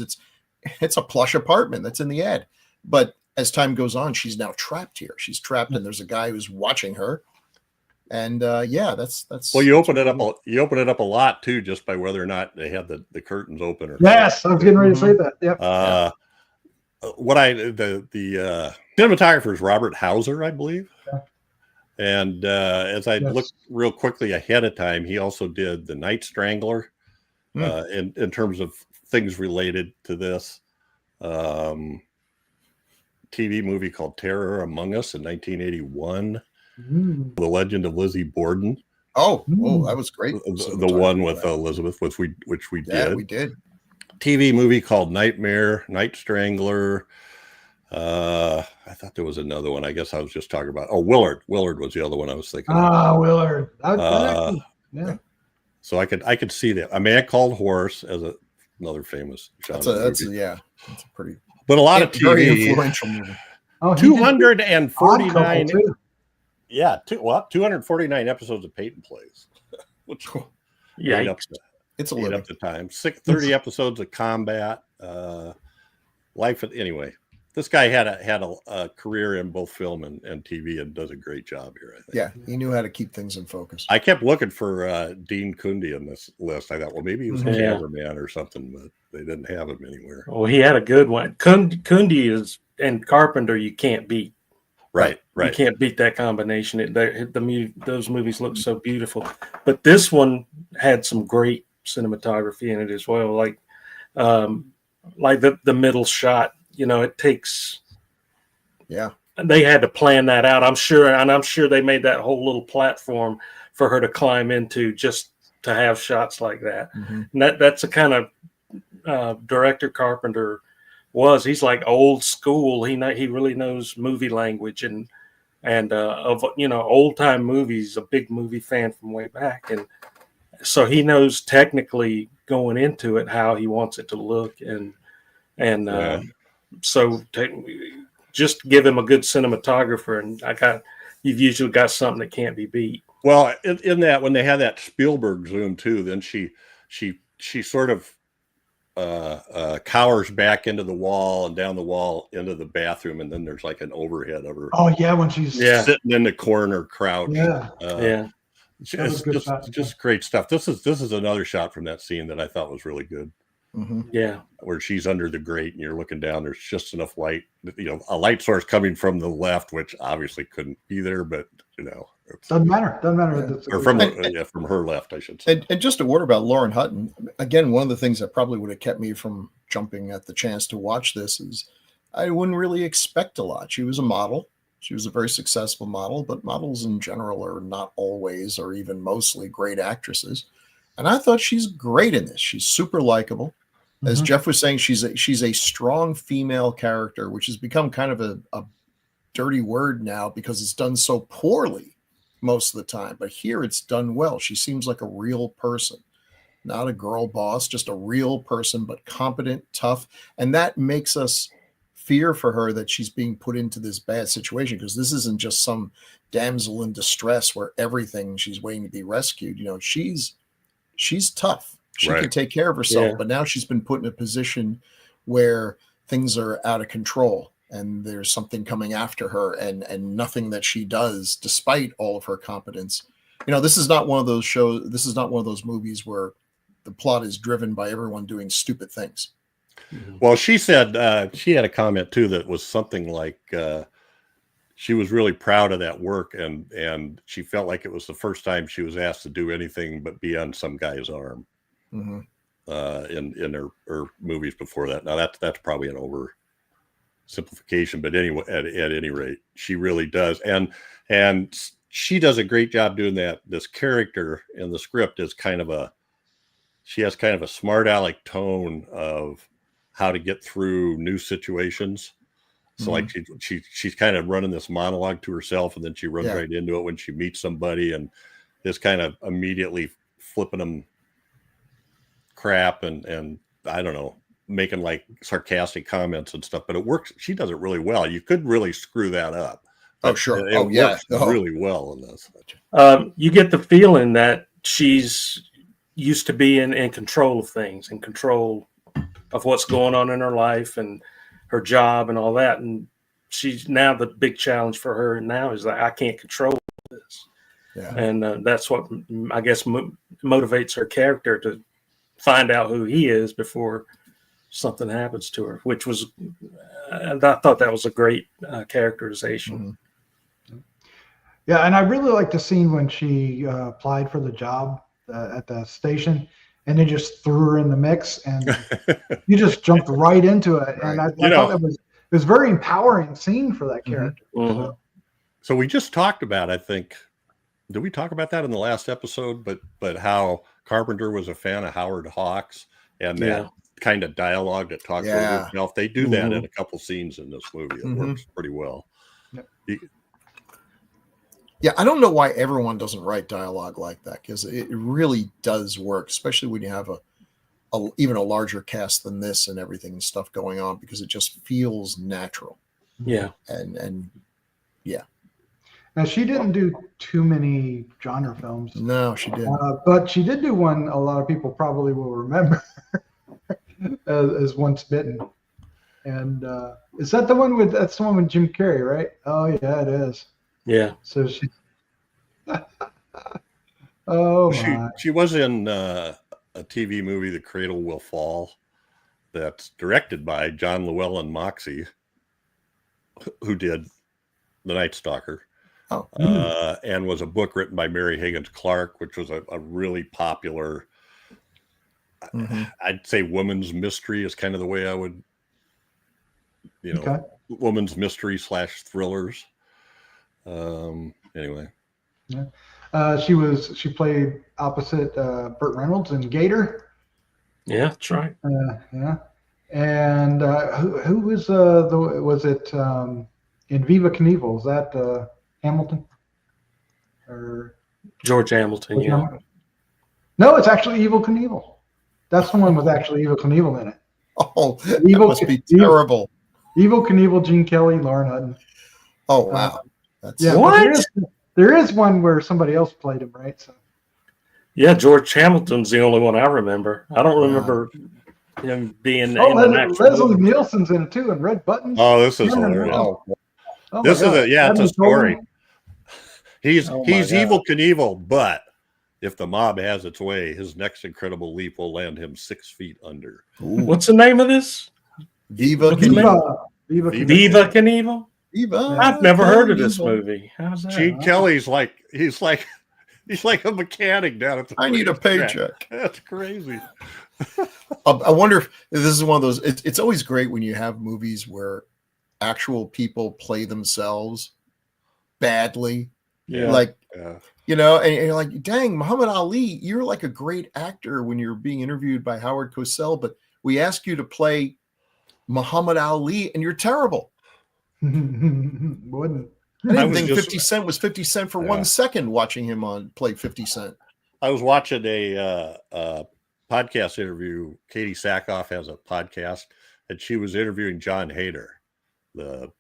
it's a plush apartment that's in the ad. But as time goes on, she's now trapped here. She's trapped, and there's a guy who's watching her. And that's well, you open it up. You open it up a lot too, just by whether or not they have the curtains open or yes, I was getting ready to say that. Yep. The cinematographer is Robert Hauser, I believe. Yeah. And as I looked real quickly ahead of time, he also did The Night Strangler. In terms of things related to this, TV movie called Terror Among Us in 1981. The Legend of Lizzie Borden. Oh, that was great. The one with Elizabeth, which we did. Yeah, we did. TV movie called Nightmare, Night Strangler. I thought there was another one. I guess I was just talking about. Oh, Willard. Willard was the other one I was thinking. Willard. Yeah. So I could see that. A Man Called Horse as another famous. That's a pretty. But a lot of TV. Very influential movie. 249. Yeah, 249 episodes of Peyton Plays. Which It's a little up the time. 30 episodes of Combat. Anyway. This guy had a career in both film and TV and does a great job here, I think. Yeah, he knew how to keep things in focus. I kept looking for Dean Cundy in this list. I thought, well, maybe he was a cameraman or something, but they didn't have him anywhere. Well, he had a good one. Cundy and Carpenter, you can't beat. Right. You can't beat that combination. Those movies look so beautiful. But this one had some great cinematography in it as well. Like the middle shot. It takes. Yeah. They had to plan that out, I'm sure, and I'm sure they made that whole little platform for her to climb into just to have shots like that. Mm-hmm. And that's the kind of director Carpenter was. He's like old school. He really knows movie language and of old time movies. A big movie fan from way back, and so he knows technically going into it how he wants it to look So just give him a good cinematographer, and you've usually got something that can't be beat. Well, in that, when they had that Spielberg zoom too, then she sort of cowers back into the wall and down the wall into the bathroom, and then there's like an overhead of her. Oh yeah, when she's sitting in the corner, crouched. Just great stuff. This is another shot from that scene that I thought was really good. Mm-hmm. Yeah, where she's under the grate and you're looking down, there's just enough light, a light source coming from the left, which obviously couldn't be there, but doesn't matter. Or from her left, I should say. And just a word about Lauren Hutton. Again, one of the things that probably would have kept me from jumping at the chance to watch this is I wouldn't really expect a lot. She was a model. She was a very successful model, but models in general are not always or even mostly great actresses. And I thought she's great in this. She's super likable. As Jeff was saying, she's a strong female character, which has become kind of a dirty word now because it's done so poorly most of the time. But here it's done well. She seems like a real person, not a girl boss, just a real person, but competent, tough. And that makes us fear for her that she's being put into this bad situation, because this isn't just some damsel in distress where she's waiting to be rescued. She's tough. She can take care of herself, but now she's been put in a position where things are out of control and there's something coming after her, and nothing that she does, despite all of her competence. This is not one of those shows. This is not one of those movies where the plot is driven by everyone doing stupid things. Well, she said she had a comment too that was something like she was really proud of that work, and she felt like it was the first time she was asked to do anything but be on some guy's arm. In her movies before that. Now that's probably an oversimplification, but anyway, at any rate, she really does, and she does a great job doing that. This character in the script is she has kind of a smart aleck tone of how to get through new situations. So like she's kind of running this monologue to herself, and then she runs right into it when she meets somebody, and is kind of immediately flipping them crap and I don't know, making like sarcastic comments and stuff. But it works. She does it really well. You could really screw that up. Oh, sure. It works really well in this. You get the feeling that she's used to being in control of things and control of what's going on in her life and her job and all that. And she's now, the big challenge for her now is that I can't control this. Yeah. And that's what I guess motivates her character to find out who he is before something happens to her, which was, I thought that was a great characterization. Mhm. Yeah, and I really like the scene when she applied for the job at the station, and they just threw her in the mix, and you just jumped right into it. And I thought it was a very empowering scene for that character. Mhm. So we just talked about, I think, did we talk about that in the last episode? But how Carpenter was a fan of Howard Hawks and that kind of dialogue that talks over itself. They do that in a couple scenes in this movie. It works pretty well. Yeah, I don't know why everyone doesn't write dialogue like that, because it really does work, especially when you have even a larger cast than this and everything and stuff going on, because it just feels natural. Yeah. And yeah. Now, she didn't do too many genre films. No, she didn't. But she did do one a lot of people probably will remember as Once Bitten. And is that the one that's the one with Jim Carrey, right? Oh, yeah, it is. Yeah. So she. She was in a TV movie, The Cradle Will Fall, that's directed by John Llewellyn Moxey, who did The Night Stalker. Oh. And was a book written by Mary Higgins Clark, which was a really popular, I'd say woman's mystery is kind of the way I would, woman's mystery / thrillers. Anyway. Yeah. She played opposite Burt Reynolds in Gator. Yeah, that's right. Yeah. And who was was it in Viva Knievel? Is that Hamilton? Or George Hamilton, Hamilton? No, it's actually Evel Knievel. That's the one with actually Evel Knievel in it. Oh, that must be terrible. Evel Knievel, Gene Kelly, Lauren Hutton. Oh, wow. What? There is one where somebody else played him, right? So. Yeah, George Hamilton's the only one I remember. I don't remember him being in an actual Leslie movie. Nielsen's in it too, and Red Buttons. Oh, this is hilarious. This is it's a story. He's Evel Knievel, but if the mob has its way, his next incredible leap will land him 6 feet under. Ooh. What's the name of this? Viva Knievel. Viva Knievel? Viva. I've never heard of this movie. How's that? Gene Kelly's he's like a mechanic down at the I need a paycheck. That's crazy. I wonder if this is one of those. It's always great when you have movies where actual people play themselves badly. Yeah. And you're like, dang, Muhammad Ali, you're like a great actor when you're being interviewed by Howard Cosell, but we ask you to play Muhammad Ali and you're terrible. Wouldn't. I didn't think 50 Cent was 50 Cent for 1 second watching him play 50 Cent. I was watching a podcast interview. Katie Sackhoff has a podcast, and she was interviewing John Hader, the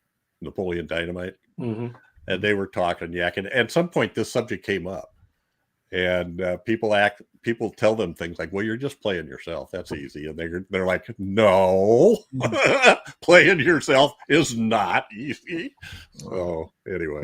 Napoleon Dynamite. Mm-hmm. And they were talking, and at some point this subject came up, and people tell them things like, well, you're just playing yourself. That's easy. And they're like, no, playing yourself is not easy. So anyway,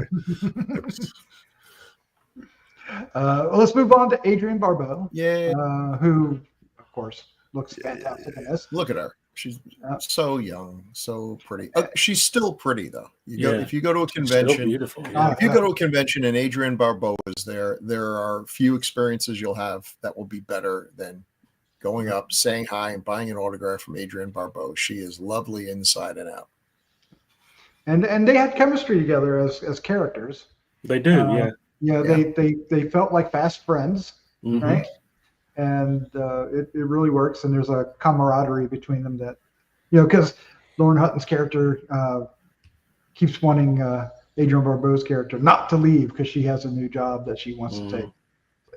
let's move on to Adrienne Barbeau. Yeah. Who, of course, looks fantastic in this. Look at her. She's so young, so pretty. She's still pretty though. If you go to a convention, still beautiful. If you go to a convention and Adrienne Barbeau is there are few experiences you'll have that will be better than going up, saying hi, and buying an autograph from Adrienne Barbeau. She is lovely inside and out. And they had chemistry together as characters. They do, yeah. They felt like fast friends, right? And it really works, and there's a camaraderie between them that, because Lauren Hutton's character keeps wanting Adrienne Barbeau's character not to leave because she has a new job that she wants to take.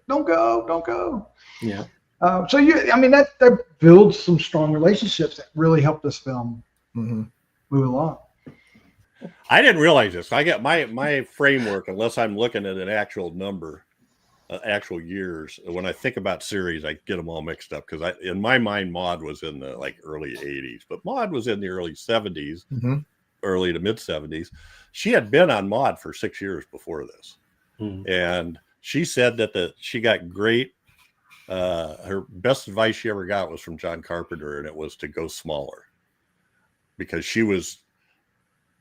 Don't go. Yeah. That builds some strong relationships that really help this film move along. I didn't realize this. I got my framework, unless I'm looking at an actual number, actual years. When I think about series, I get them all mixed up because in my mind, Maude was in the like early 80s, but Maude was in the early 70s, early to mid 70s. She had been on Maude for 6 years before this. And she said that she got great. Her best advice she ever got was from John Carpenter, and it was to go smaller because she was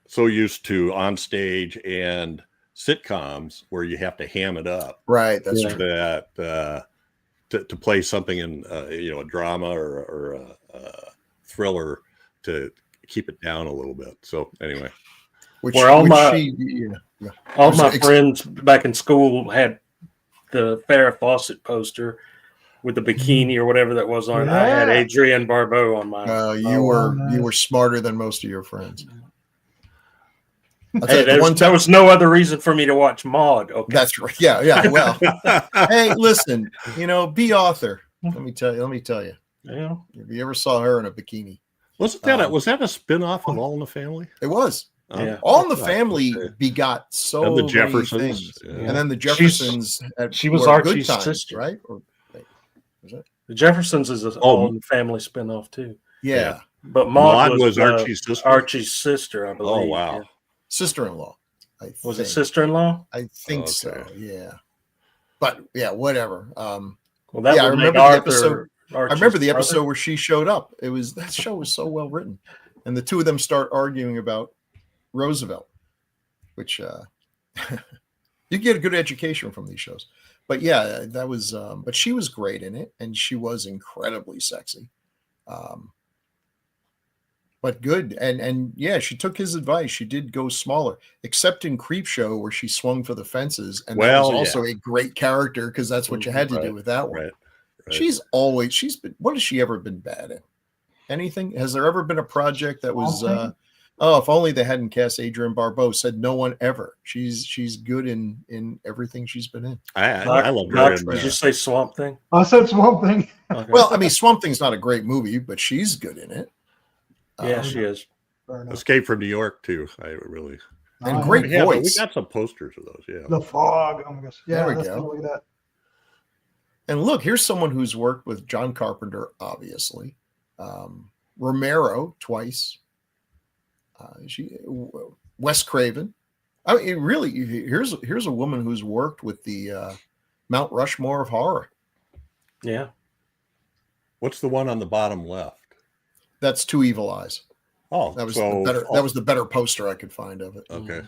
so used to on stage and sitcoms where you have to ham it up, right? That's true. That to play something in a drama or a thriller to keep it down a little bit. So anyway, all my friends back in school had the Farrah Fawcett poster with the bikini or whatever that was on it. I had Adrienne Barbeau on mine. You were smarter than most of your friends. Hey, there was no other reason for me to watch Maude. Okay. That's right. Yeah. Well, hey, listen, be author. Let me tell you. Yeah. If you ever saw her in a bikini. Was that a spinoff of All in the Family? It was. Yeah. All in the Family begot so and the many Jeffersons. things. Yeah. And then the Jeffersons she was Archie's sister, right? Or was it? The Jeffersons is All in the Family spinoff too. Yeah. But Maude was Archie's sister. Archie's sister, I believe. Oh wow. Yeah. Sister-in-law. Was it sister-in-law? I think so. Yeah. But yeah, whatever. Well, that I would remember make the episode. Archie's I remember the brother. episode where she showed up. That show was so well written, and the two of them start arguing about Roosevelt, which you get a good education from these shows. But yeah, that was. But she was great in it, and she was incredibly sexy. But good, and yeah, she took his advice. She did go smaller, except in Creepshow where she swung for the fences, and that was also a great character because that's what you had to do with that one. Right. She's been. What has she ever been bad in? Anything? Has there ever been a project that was? If only they hadn't cast Adrienne Barbeau. Said no one ever. She's good in everything she's been in. I love her. Did you say Swamp Thing? I said Swamp Thing. Okay. Well, I mean, Swamp Thing's not a great movie, but she's good in it. Yeah, she is. Escape from New York too. I really and great voice. We got some posters of those. Yeah. The Fog. Oh my gosh. Yeah, there we go. Totally that. And look, here's someone who's worked with John Carpenter, obviously, Romero twice. Wes Craven. I mean, really, here's a woman who's worked with the Mount Rushmore of horror. Yeah. What's the one on the bottom left? That's Two Evil Eyes. Oh, that was that was the better poster I could find of it. Okay.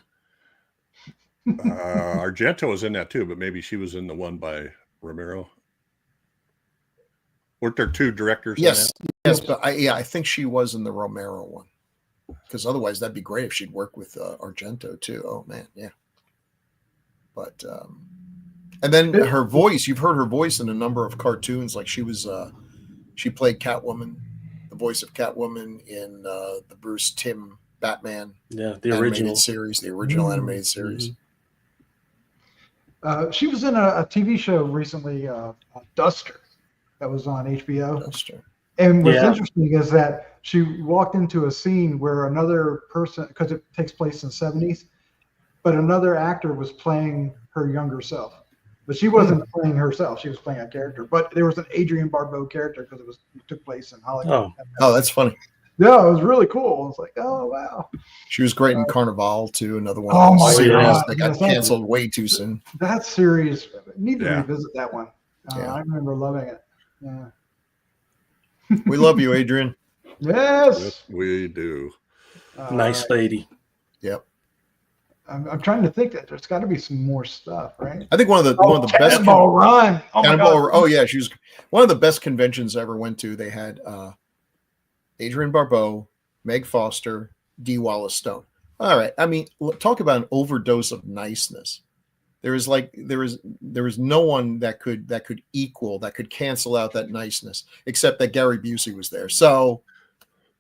Argento was in that too, but maybe she was in the one by Romero. Weren't there two directors? Yes, but I think she was in the Romero one, because otherwise that'd be great if she'd work with Argento too. Oh man, yeah. But and then her voice, you've heard her voice in a number of cartoons. Like she played Catwoman, the voice of Catwoman in the Bruce Timm Batman. Yeah, the original series, the original animated series. She was in a TV show recently, Duster, that was on HBO. Duster. And what's interesting is that she walked into a scene where another person, because it takes place in the 70s, but another actor was playing her younger self. But she wasn't playing herself; she was playing a character. But there was an Adrienne Barbeau character because it took place in Hollywood. Oh, that's funny. Yeah, it was really cool. I was like, oh wow. She was great in Carnival too. Another one. Oh my God, that got canceled way too soon. That series, I need to revisit that one. I remember loving it. Yeah. We love you, Adrienne. Yes, we do. Nice lady. Yep. I'm trying to think that there's got to be some more stuff, right? I think one of the best Cannonball Run. Oh yeah, she was one of the best conventions I ever went to. They had Adrienne Barbeau, Meg Foster, D. Wallace Stone. All right, I mean, talk about an overdose of niceness. There is no one that could cancel out that niceness, except that Gary Busey was there. So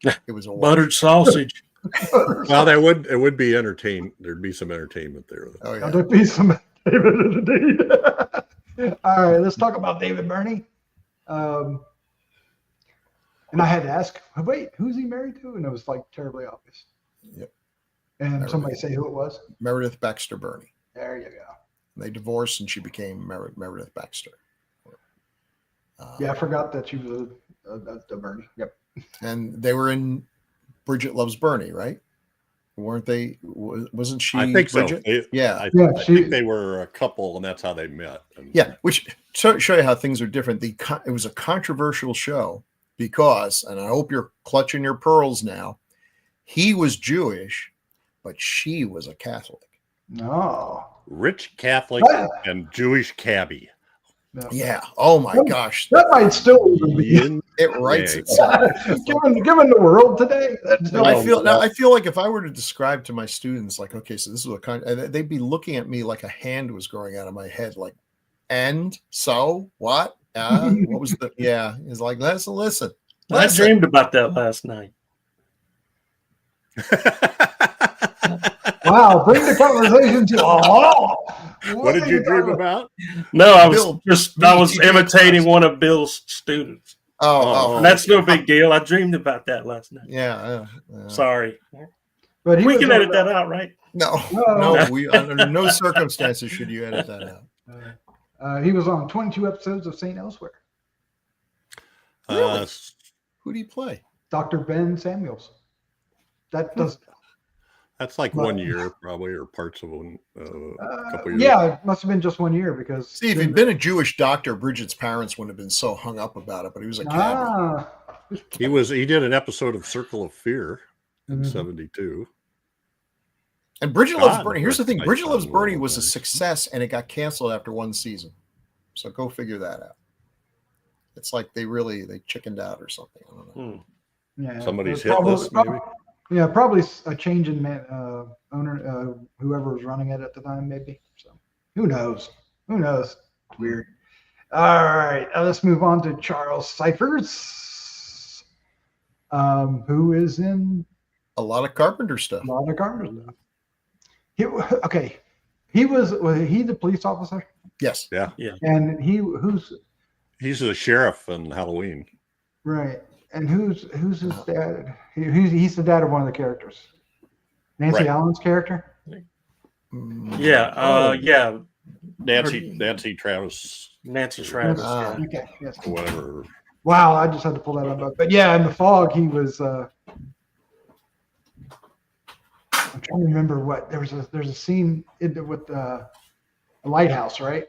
it was a buttered sausage. Well, it would be entertained. There'd be some entertainment there. Oh yeah, there'd be some David indeed. All right, let's talk about David Burney. And I had to ask, wait, who's he married to? And it was like terribly obvious. Yep. And somebody say who it was. Meredith Baxter Burney. There you go. They divorced, and she became Meredith Baxter. Yeah, I forgot that she was a Bernie. Yep. And they were in Bridget Loves Bernie, right? Weren't they? Wasn't she? I think Bridget? so. Yeah. I she- think they were a couple, and that's how they met. And, Yeah, which show you how things are different. It was a controversial show because, and I hope you're clutching your pearls now, he was Jewish, but she was a Catholic. No. Rich Catholic and Jewish cabbie. No. Yeah. Oh my gosh. That might still even be. It writes itself. given the world today. I feel like if I were to describe to my students, like, okay, so this is what they'd be looking at me like a hand was growing out of my head, like, and so what? What was the? Yeah, it's like listen. I dreamed about that last night. Wow, bring the conversation to What did you dream about? No, I Bill, was imitating one of Bill's students. Oh, And that's no big deal. I dreamed about that last night. yeah. Sorry. But We can edit that out, right? No. We under no circumstances should you edit that out. He was on 22 episodes of St. Elsewhere. Really? Who do you play? Dr. Ben Samuels. That does. That's like 1 year, probably, or parts of a couple years. Yeah, it must have been just 1 year because. See, if he'd been a Jewish doctor, Bridget's parents wouldn't have been so hung up about it. But he was a cabbie. He did an episode of Circle of Fear in Mhm. '72. And Bridget Loves Bernie. Here's the thing: Nice Bridget Loves world, Bernie was a Bernie. success, and it got canceled after one season. So go figure that out. It's like they chickened out or something. I don't know. Yeah, Somebody's hit probably, list, maybe. Yeah, probably a change in owner, whoever was running it at the time, maybe. So who knows? It's weird. All right, let's move on to Charles Cyphers, who is in A lot of Carpenter stuff. a lot of Carpenter stuff. Was he the police officer? Yes. Yeah, And he's the sheriff in Halloween. right? And who's his dad? He's the dad of one of the characters. Nancy Right. Allen's character. Yeah. Yeah. Nancy Travis, Nancy Travis. Ah. yeah. Okay. Yes. whatever. Wow, I just had to pull that up. But yeah, in The Fog, he was. I'm trying to remember what there's a scene with a lighthouse, right?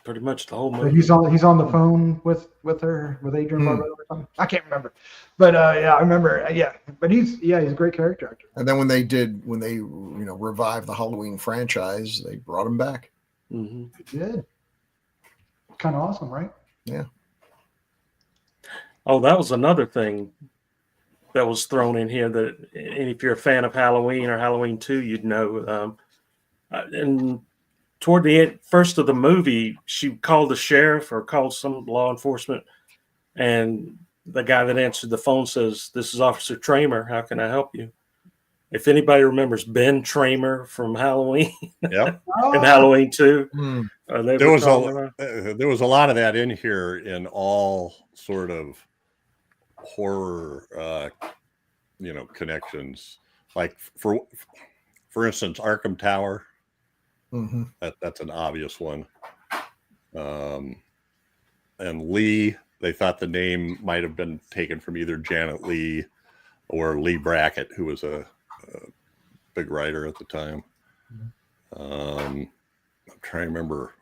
Pretty much the whole But movie. he's on the phone with Adrian Barbeau or something. I can't remember, but yeah, I remember. Yeah, but he's a great character actor. And then when they revived the Halloween franchise, they brought him back. Mhm. He did. Kind of awesome, right? Oh, that was another thing that was thrown in here. That, and if you're a fan of Halloween or Halloween 2, you'd know. And toward the end, first of the movie, she called the sheriff or called some law enforcement, and the guy that answered the phone says, "This is Officer Tramer. How can I help you?" If anybody remembers Ben Tramer from Halloween Yep. and Halloween 2, There was a lot of that in here in all sort of horror, connections. Like for instance, Arkham Tower. Mm-hmm. That's an obvious one. And Lee, they thought the name might have been taken from either Janet Leigh or Lee Brackett, who was a big writer at the time. I'm trying to remember.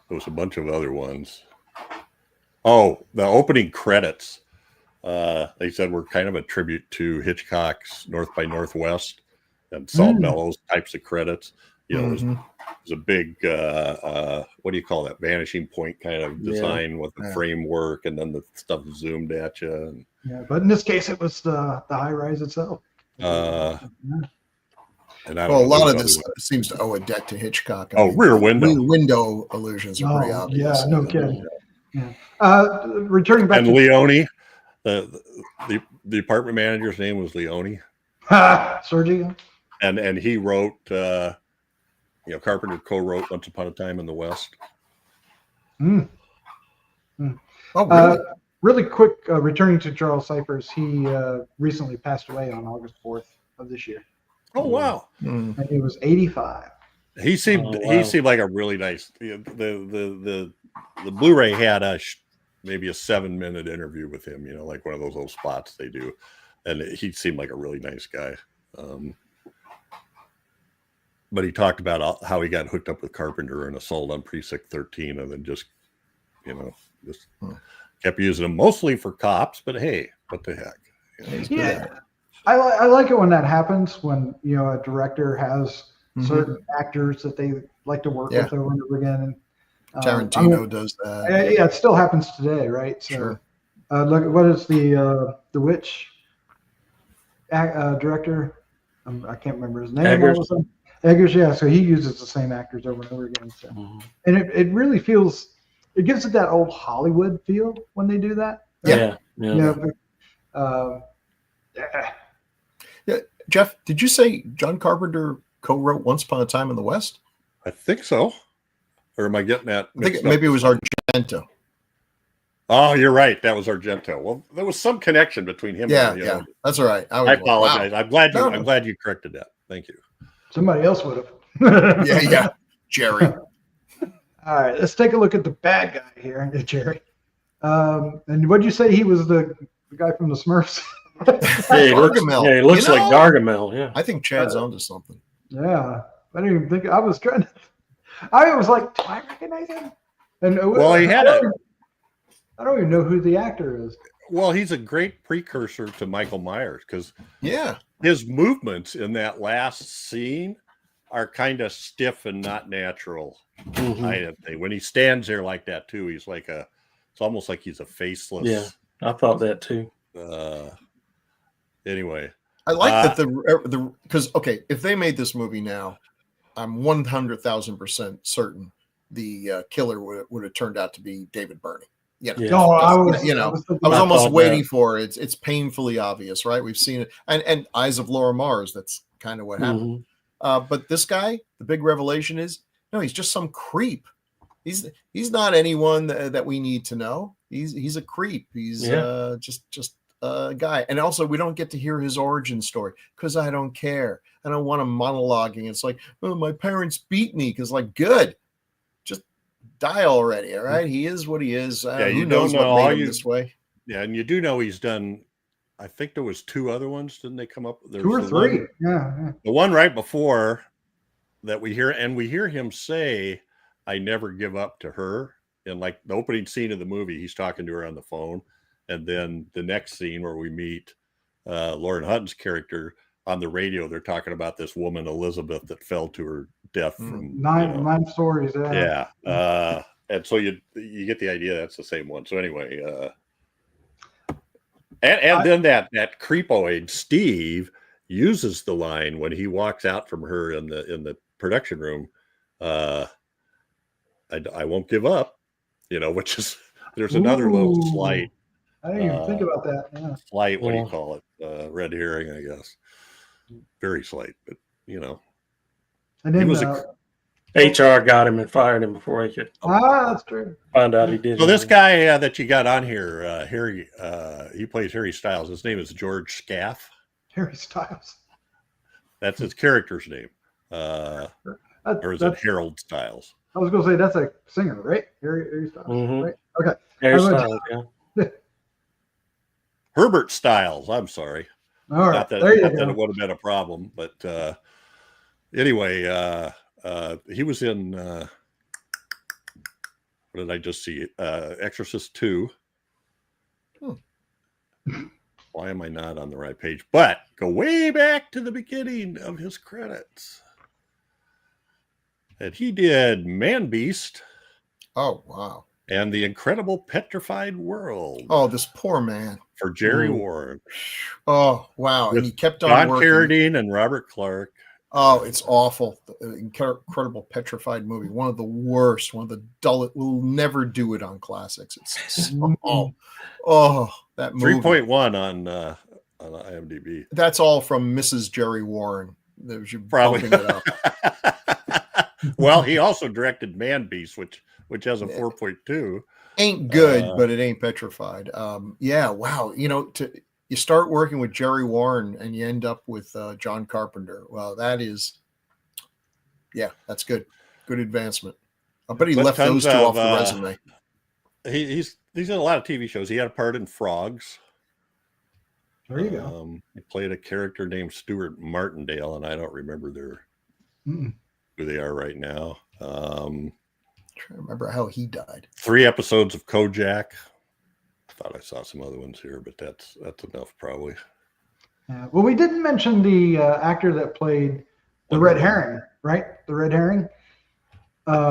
There was a bunch of other ones. Oh, the opening credits. They said were kind of a tribute to Hitchcock's North by Northwest and Salt Bellows types of credits. It was a big, what do you call that? Vanishing point kind of design with the framework, and then the stuff zoomed at you. And, yeah, but in this case, it was the high rise itself. and I Well, a don't know lot of who this other seems to owe a debt to Hitchcock. Rear Window. Rear Window illusions are pretty obvious. Yeah, no kidding. Yeah. Returning back and to Leone, the apartment manager's name was Leone, Sergio. and he wrote, Carpenter co-wrote Once Upon a Time in the West. Mm. Oh, really? Really quick, returning to Charles Cyphers, he recently passed away on August 4th of this year. Oh wow! And he was 85. He seemed like a really nice. The Blu-ray had maybe a 7-minute interview with him. Like one of those old spots they do, and he seemed like a really nice guy. But he talked about how he got hooked up with Carpenter and Assault on Precinct 13, and then just kept using them mostly for cops. But hey, what the heck? Yeah, I like it when that happens, when a director has certain actors that they like to work with over and over again. And Tarantino does that. Yeah, it still happens today, right? So, sure. Look, what is the Witch director? I can't remember his name. Eggers, yeah. So he uses the same actors over and over again. So. And it really feels, it gives it that old Hollywood feel when they do that. Right? Yeah. Jeff, did you say John Carpenter co-wrote Once Upon a Time in the West? I think so. Or am I getting that? I think maybe it was Argento. Oh, you're right. That was Argento. Well, there was some connection between him. Yeah. That's all right. I apologize. Wow. I'm glad you corrected that. Thank you. Somebody else would have. Yeah. Jerry. All right, let's take a look at the bad guy here, Jerry. And what did you say? He was the guy from the Smurfs? He looks like Gargamel. Yeah. I think Chad's onto something. Yeah. I didn't even think. I was like, do I recognize him? And I don't even know who the actor is. Well, he's a great precursor to Michael Myers because his movements in that last scene are kind of stiff and not natural. When he stands there like that too, he's like it's almost like he's a faceless. Yeah, I thought that too. Anyway, I like that because if they made this movie now, I'm 100,000% certain the killer would have turned out to be David Burney. I was almost waiting for it. It's painfully obvious, right? We've seen it, and Eyes of Laura Mars. That's kind of what happened. But this guy, the big revelation is, no, he's just some creep. He's not anyone that we need to know. He's a creep. He's just a guy. And also, we don't get to hear his origin story because I don't care. I don't want him monologuing. It's like, oh, my parents beat me because, like, good. Die already, all right? He is what he is. You knows don't know what all made him this way. Yeah, and you do know he's done. I think there was 2 other ones. Didn't they come up? There 2 or 3. Yeah. The one right before that we hear him say, "I never give up" to her, in like the opening scene of the movie. He's talking to her on the phone, and then the next scene where we meet Lauren Hutton's character on the radio, they're talking about this woman Elizabeth that fell to her death from 9 stories. Yeah. And so you get the idea that's the same one. So anyway, then that creepoid Steve uses the line when he walks out from her in the production room. I won't give up, which is there's another little slight. I didn't even think about that. Yeah. Slight, what do you call it? Red herring, I guess. Very slight, but And then he was HR got him and fired him before he could. That's true. Find out he did. So this guy that you got on here, Harry, he plays Harry Styles. His name is George Scaff. Harry Styles. That's his character's name. Or is it Harold Styles? I was going to say that's a singer, right? Harry Styles. Right? Okay. Harry Styles, Herbert Styles. I'm sorry. All right. Not that it would have been a problem, but anyway, he was in what did I just see? Exorcist 2. Why am I not on the right page? But go way back to the beginning of his credits. And he did Man Beast. Oh, wow. And The Incredible Petrified World. Oh, this poor man. For Jerry Warren. Oh, wow. And he kept on John working. Carradine and Robert Clark. Oh, it's awful. The Incredible Petrified movie. One of the worst. One of the dullest. We'll never do it on classics. It's that movie. 3.1 on IMDb. That's all from Mrs. Jerry Warren. Probably. It up. Well, he also directed Man Beast, which has a 4.2. Ain't good, but it ain't petrified. Yeah, wow. You start working with Jerry Warren and you end up with John Carpenter. Well, that is Yeah, that's good. Good advancement. I bet he But left those tons two of, off the resume. He's in a lot of TV shows. He had a part in Frogs. There you go. He played a character named Stuart Martindale, and I don't remember who they are right now. I'm trying to remember how he died. 3 episodes of Kojak. I thought I saw some other ones here, but that's enough probably. Well, we didn't mention the actor that played the red herring, right? The red herring.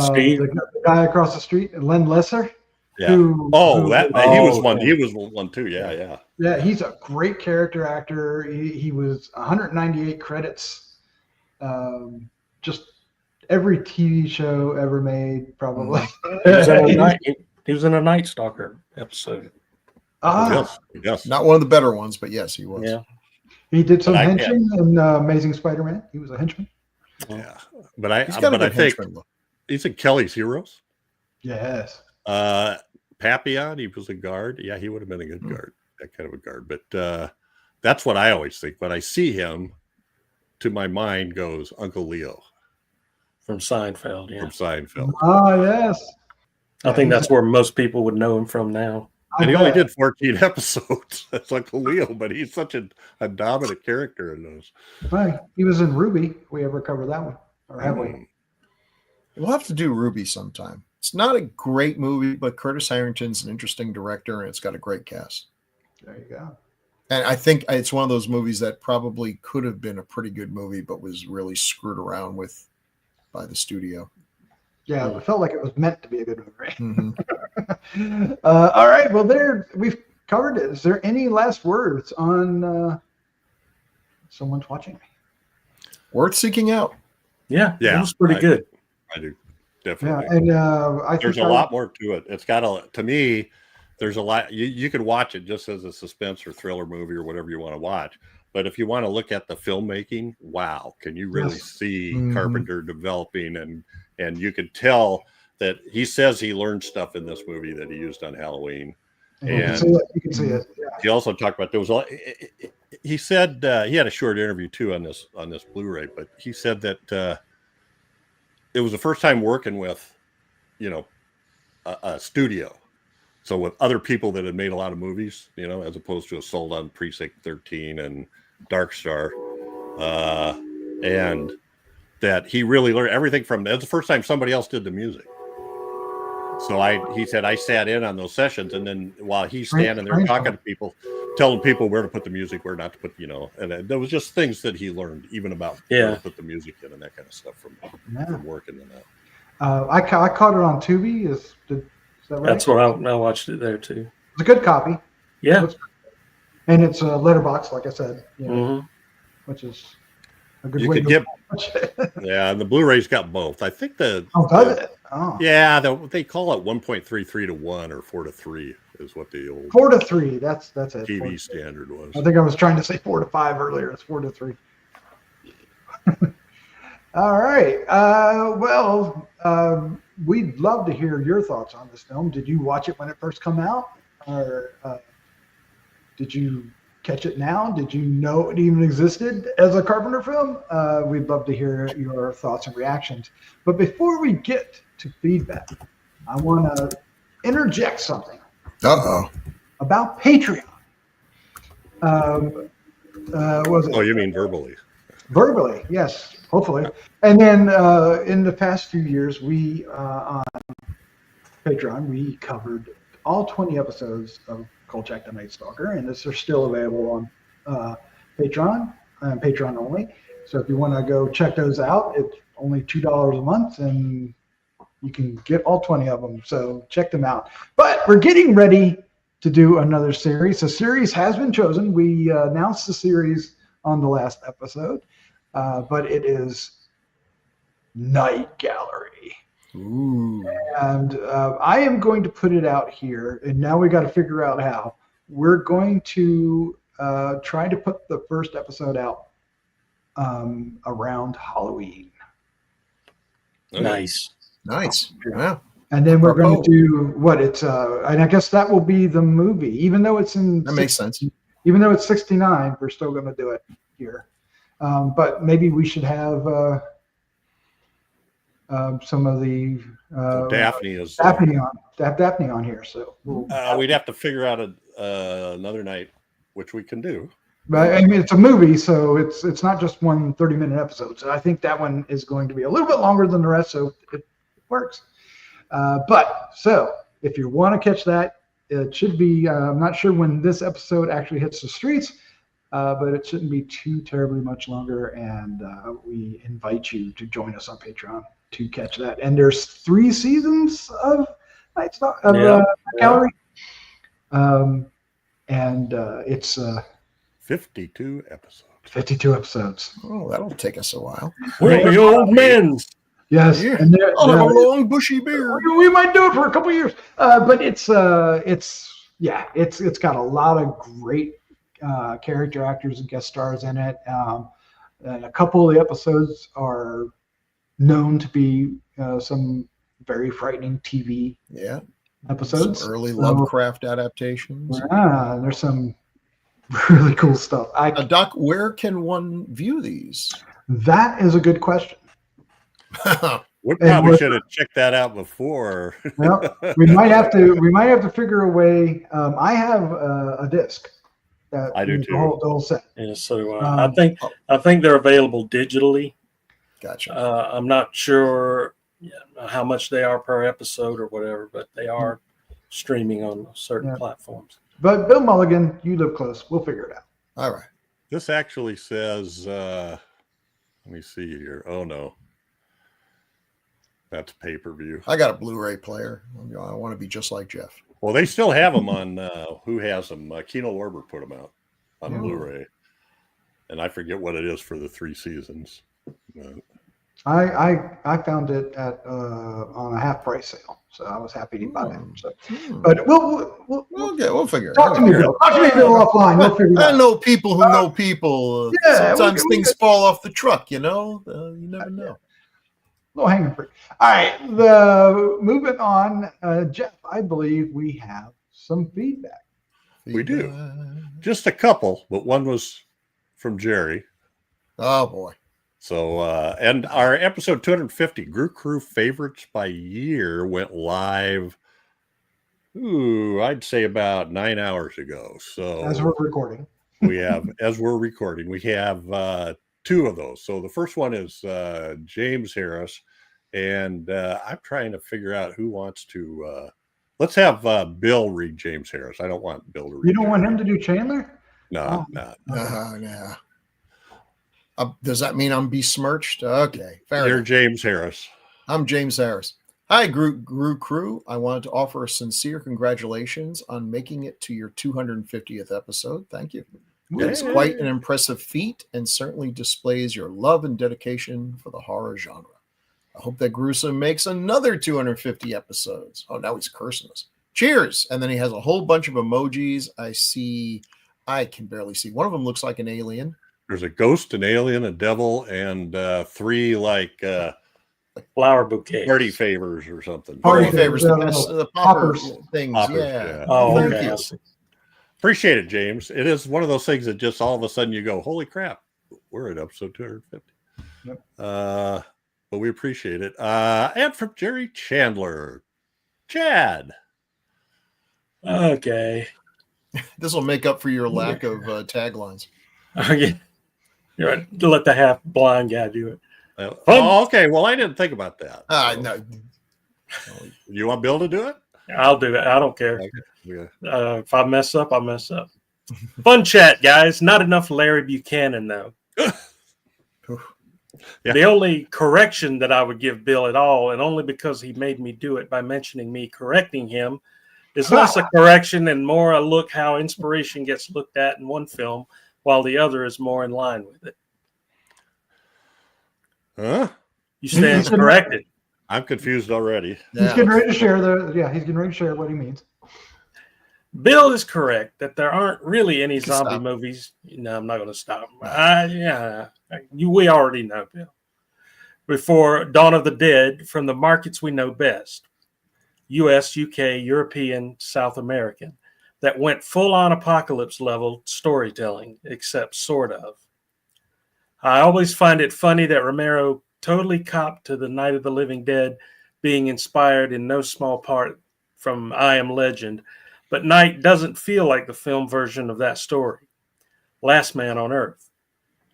Steve? The guy across the street, Len Lesser. Yeah. He was one. He was one too. Yeah. Yeah, he's a great character actor. He was 198 credits. Just every TV show ever made, probably. He was in a Night Stalker episode. Yes. Not one of the better ones, but yes, he was. Yeah. He did some henchman in Amazing Spider-Man. He was a henchman. Yeah, but I think he's in Kelly's Heroes. Yes. Papillon, he was a guard. Yeah, he would have been a good guard, that kind of a guard. But that's what I always think. When I see him, to my mind goes Uncle Leo. From Seinfeld, yeah. From Seinfeld. Oh, yes. I think that's where most people would know him from now. And he only did 14 episodes. That's Uncle Leo, but he's such a dominant character in those. Right. He was in Ruby. If we ever cover that one. Or have we? We'll have to do Ruby sometime. It's not a great movie, but Curtis Harrington's an interesting director, and it's got a great cast. There you go. And I think it's one of those movies that probably could have been a pretty good movie, but was really screwed around with by the studio. Yeah, it felt like it was meant to be a good movie. Mm-hmm. All right. Well, we've covered it. Is there any last words on Someone's Watching Me? Worth seeking out. Yeah. It was pretty good. I do. Definitely. Yeah, and I there's a lot more to it. It's got to me, there's a lot. You could watch it just as a suspense or thriller movie or whatever you want to watch. But if you want to look at the filmmaking, wow, can you really see Carpenter developing? And you could tell that he says he learned stuff in this movie that he used on Halloween. And you can see it. Yeah. He also talked about he said he had a short interview too on this Blu-ray, but he said that it was the first time working with, a studio. So with other people that had made a lot of movies, as opposed to a sold on Precinct 13 and Dark Star, and that he really learned everything from. That's the first time somebody else did the music. So he said I sat in on those sessions, and then while he's standing there talking to people, telling people where to put the music, where not to put, and there was just things that he learned even about where to put the music in and that kind of stuff from working in that. I caught it on Tubi. Is that right? That's what I watched it there too. It's a good copy. Yeah. And it's a letterbox, like I said, which is a good way to get. Yeah, and the Blu-ray's got both. I think does it? Oh. Yeah, they call it 1.33 to 1 or 4 to 3 is what the old 4 to 3. That's it. TV standard was. I think I was trying to say 4 to 5 earlier. It's 4 to 3. All right. We'd love to hear your thoughts on this film. Did you watch it when it first came out, or did you catch it now? Did you know it even existed as a Carpenter film? We'd love to hear your thoughts and reactions. But before we get to feedback, I want to interject something about Patreon. Was it? Oh, you mean verbally? Verbally, yes, hopefully. And then in the past few years, we on Patreon, we covered all 20 episodes of Kolchak the Night Stalker, and they're still available on Patreon and Patreon only. So if you want to go check those out, it's only $2 a month, and you can get all 20 of them. So check them out. But we're getting ready to do another series. The series has been chosen. We announced the series on the last episode, but it is Night Gallery. Ooh. And I am going to put it out here, and now we got to figure out how. We're going to try to put the first episode out around Halloween. Nice. Yeah. And then we're going to do and I guess that will be the movie, even though it's in. That makes sense. Even though it's 69, we're still going to do it here. But maybe we should have some of the So Daphne is. Daphne on here. So We'd have to figure out another night, which we can do. But I mean, it's a movie, so it's not just one 30-minute episode. So I think that one is going to be a little bit longer than the rest, so it works. But if you want to catch that, it should be. I'm not sure when this episode actually hits the streets, but it shouldn't be too terribly much longer. And we invite you to join us on Patreon to catch that. And there's 3 seasons of Night Gallery, and it's 52 episodes. 52 episodes. Oh, that'll take us a while. We're the old men. Yes, Yeah. and I'll have a long bushy beard. we might do it for a couple years. But it's got a lot of great character actors and guest stars in it. And a couple of the episodes are known to be some very frightening TV episodes. Some early Lovecraft adaptations. There's some really cool stuff. Doc, where can one view these? That is a good question. We probably should have checked that out before. Well, we might have to figure a way. I have a disc. I do too. The whole set. Yeah, so I think they're available digitally. Gotcha. I'm not sure how much they are per episode or whatever, but they are streaming on certain platforms. But Bill Mulligan, you live close. We'll figure it out. All right. This actually says, let me see here. Oh, no. That's pay-per-view. I got a Blu-ray player. I want to be just like Jeff. Well, they still have them on, who has them? Kino Lorber put them out on Blu-ray. And I forget what it is for the 3 seasons. I found it at on a half price sale, so I was happy to buy them. So, but we'll figure it out. Talk to me, Bill. Talk to me, Bill, offline. We'll figure it out. I know people who know people. Sometimes things fall off the truck, you know. You never know. Little hanging fruit. All right, moving on. Jeff, I believe we have some feedback. We do. Just a couple, but one was from Jerry. Oh boy. So, and our episode 250, Grue Crew favorites by year, went live, I'd say about 9 hours ago. So as we're recording, we have 2 of those. So the first one is James Harris, and I'm trying to figure out who wants to. Let's have Bill read James Harris. I don't want Bill to read. You don't want him to do Chandler? No, no. Does that mean I'm besmirched? Okay, fair You're enough. James Harris. I'm James Harris. Hi, Grue Crew. I wanted to offer a sincere congratulations on making it to your 250th episode. Thank you. It is quite an impressive feat and certainly displays your love and dedication for the horror genre. I hope that Gruesome makes another 250 episodes. Oh, now he's cursing us. Cheers. And then he has a whole bunch of emojis. I can barely see. One of them looks like an alien. There's a ghost, an alien, a devil, and 3 like flower bouquets, party favors or something. Party favors, the poppers things. Poppers, yeah. Oh, Thank okay. you. Appreciate it, James. It is one of those things that just all of a sudden you go, holy crap, we're at episode 250. Yep. But we appreciate it. And from Jerry Chandler, Chad. Okay. This will make up for your lack of taglines. Okay. You're right. To let the half blind guy do it. Okay. Well, I didn't think about that. No. You want Bill to do it? I'll do it. I don't care. Okay. Yeah. If I mess up, I'll mess up. Fun chat, guys. Not enough Larry Buchanan, though. Yeah. The only correction that I would give Bill at all, and only because he made me do it by mentioning me correcting him, is less a correction and more a look how inspiration gets looked at in one film while the other is more in line with it. Huh? You stand corrected. I'm confused already. He's getting ready to share he's getting ready to share what he means. Bill is correct that there aren't really any zombie Stop. movies. No, I'm not going to stop. We already know, Bill. Before Dawn of the Dead, from the markets we know best, U.S., UK, European, South American, that went full-on apocalypse level storytelling, except sort of. I always find it funny that Romero totally copped to the Night of the Living Dead being inspired in no small part from I Am Legend, but Night doesn't feel like the film version of that story. Last Man on Earth.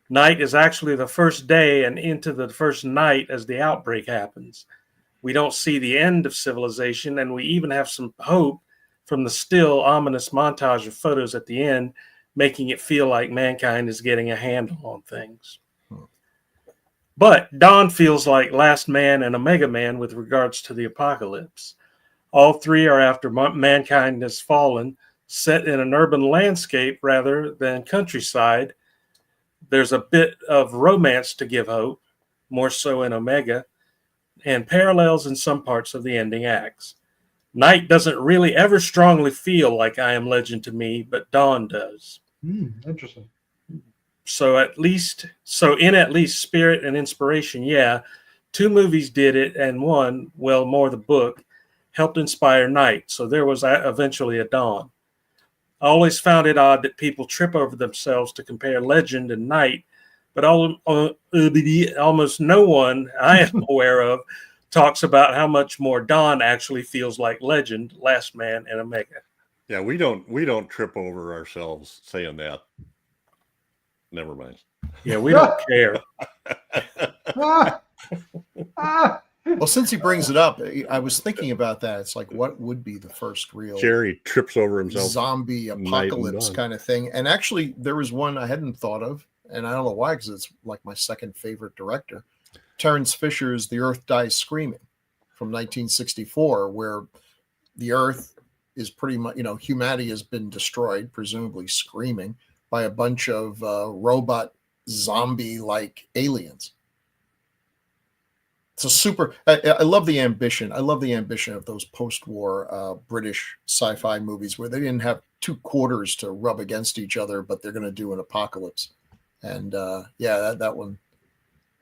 Night is actually the first day and into the first night as the outbreak happens. We don't see the end of civilization, and we even have some hope from the still ominous montage of photos at the end, making it feel like mankind is getting a handle on things. But Dawn feels like Last Man and Omega Man with regards to the apocalypse. All three are after mankind has fallen, set in an urban landscape rather than countryside. There's a bit of romance to give hope, more so in Omega, and parallels in some parts of the ending acts. Night doesn't really ever strongly feel like I Am Legend to me, but Dawn does. Interesting. So in at least spirit and inspiration, yeah, 2 movies did it, and one, well, more the book, helped inspire Night. So there was eventually a Dawn. I always found it odd that people trip over themselves to compare Legend and Night, but almost no one I am aware of talks about how much more Dawn actually feels like Legend, Last Man, and Omega. Yeah, we don't trip over ourselves saying that. Never mind. Yeah, we don't care. Well, since he brings it up, I was thinking about that. It's like, what would be the first real Jerry trips over himself. zombie apocalypse kind of thing? And actually, there was one I hadn't thought of, and I don't know why, because it's like my second favorite director, Terrence Fisher's The Earth Dies Screaming from 1964, where the Earth is pretty much, humanity has been destroyed, presumably screaming, by a bunch of robot zombie-like aliens. It's a super. I love the ambition. I love the ambition of those post-war British sci-fi movies where they didn't have 2 quarters to rub against each other, but they're going to do an apocalypse. And that one.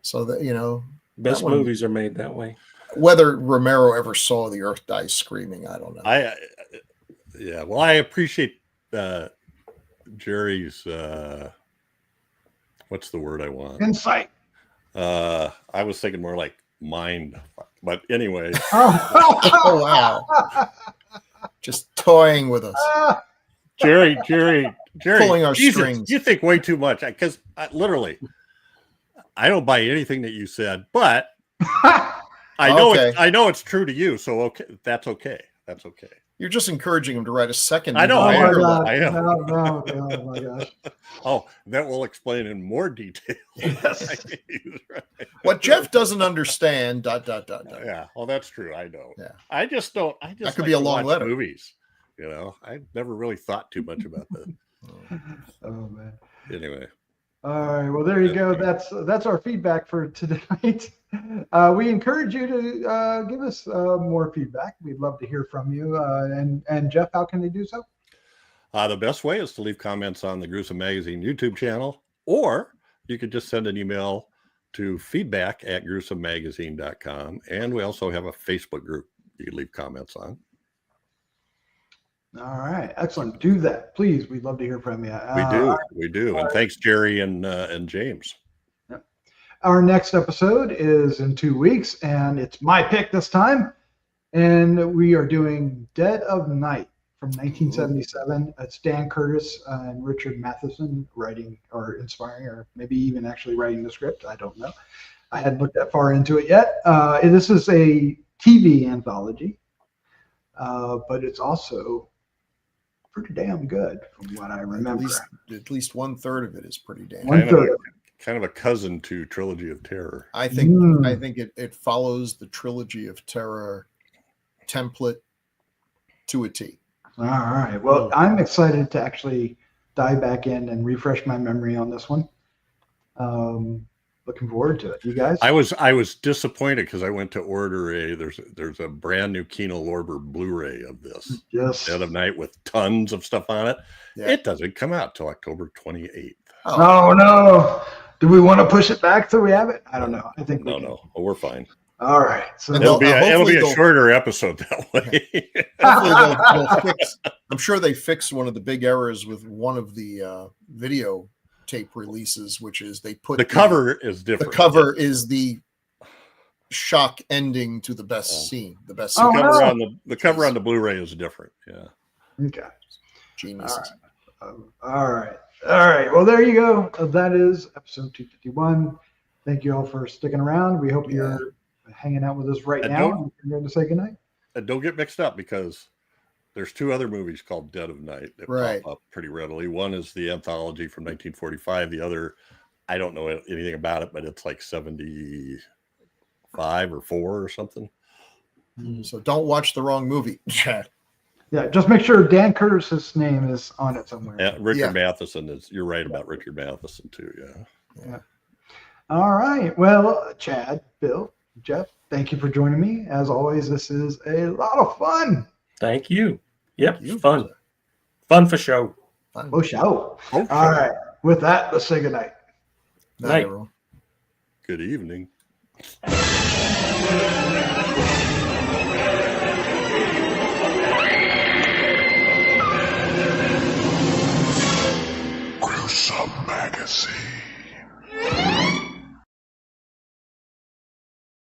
So that Best movies are made that way. Whether Romero ever saw The Earth Dies Screaming, I don't know. Well, I appreciate Jerry's. What's the word I want? Insight. I was thinking more like mind, but anyway. Oh wow! Just toying with us, Jerry, pulling our Jesus, strings. You think way too much, because literally, I don't buy anything that you said, but I know it's true to you. So okay, that's okay. That's okay. You're just encouraging him to write a second. I know. Oh I my am. God. No, oh my gosh. Oh, that will explain in more detail. Yes. Right. What Jeff doesn't understand. ... Yeah. Well, that's true. I know. Yeah. I just don't. That could be a long letter. Movies. I never really thought too much about that. Oh man. Anyway. All right. Well, there you go. That's our feedback for tonight. We encourage you to give us more feedback. We'd love to hear from you. And Jeff, how can they do so? The best way is to leave comments on the Gruesome Magazine YouTube channel, or you could just send an email to feedback@gruesomemagazine.com. And we also have a Facebook group you can leave comments on. All right. Excellent. Do that, please. We'd love to hear from you. We do. And thanks, Jerry and James. Our next episode is in 2 weeks, and it's my pick this time. And we are doing Dead of Night from 1977. It's Dan Curtis and Richard Matheson writing or inspiring, or maybe even actually writing the script. I don't know. I hadn't looked that far into it yet. This is a TV anthology, but it's also pretty damn good from what I remember. At least 1/3 of it is pretty damn. Kind of a cousin to Trilogy of Terror. I think it follows the Trilogy of Terror template to a T. All right. Well, I'm excited to actually dive back in and refresh my memory on this one. Looking forward to it. You guys? I was disappointed because I went to order there's a brand new Kino Lorber Blu-ray of this. Yes. Dead of Night with tons of stuff on it. Yeah. It doesn't come out till October 28th. Oh no. Do we want to push it back till we have it? I don't know. I think no. Well, we're fine. All right. So it'll be a shorter episode that way. Hopefully they'll fix. I'm sure they fixed one of the big errors with one of the video tape releases, which is they put the cover is different. The cover is the shock ending to the best scene. The best Oh, scene. no. The cover on the Blu-ray is different. Yeah. Okay. Genius. All right. Well, there you go. That is episode 251. Thank you all for sticking around. We hope you're hanging out with us right And now. We're going to say goodnight. And don't get mixed up because there's two other movies called Dead of Night that pop up pretty readily. One is the anthology from 1945. The other, I don't know anything about it, but it's like 75 or 4 or something. So don't watch the wrong movie. Yeah, just make sure Dan Curtis's name is on it somewhere. Yeah, Richard Matheson is. You're right about Richard Matheson too. Yeah. All right. Well, Chad, Bill, Jeff, thank you for joining me. As always, this is a lot of fun. Thank you. Yep, fun for show. Oh, show. Okay. All right. With that, let's say goodnight. Night. Everyone. Good evening.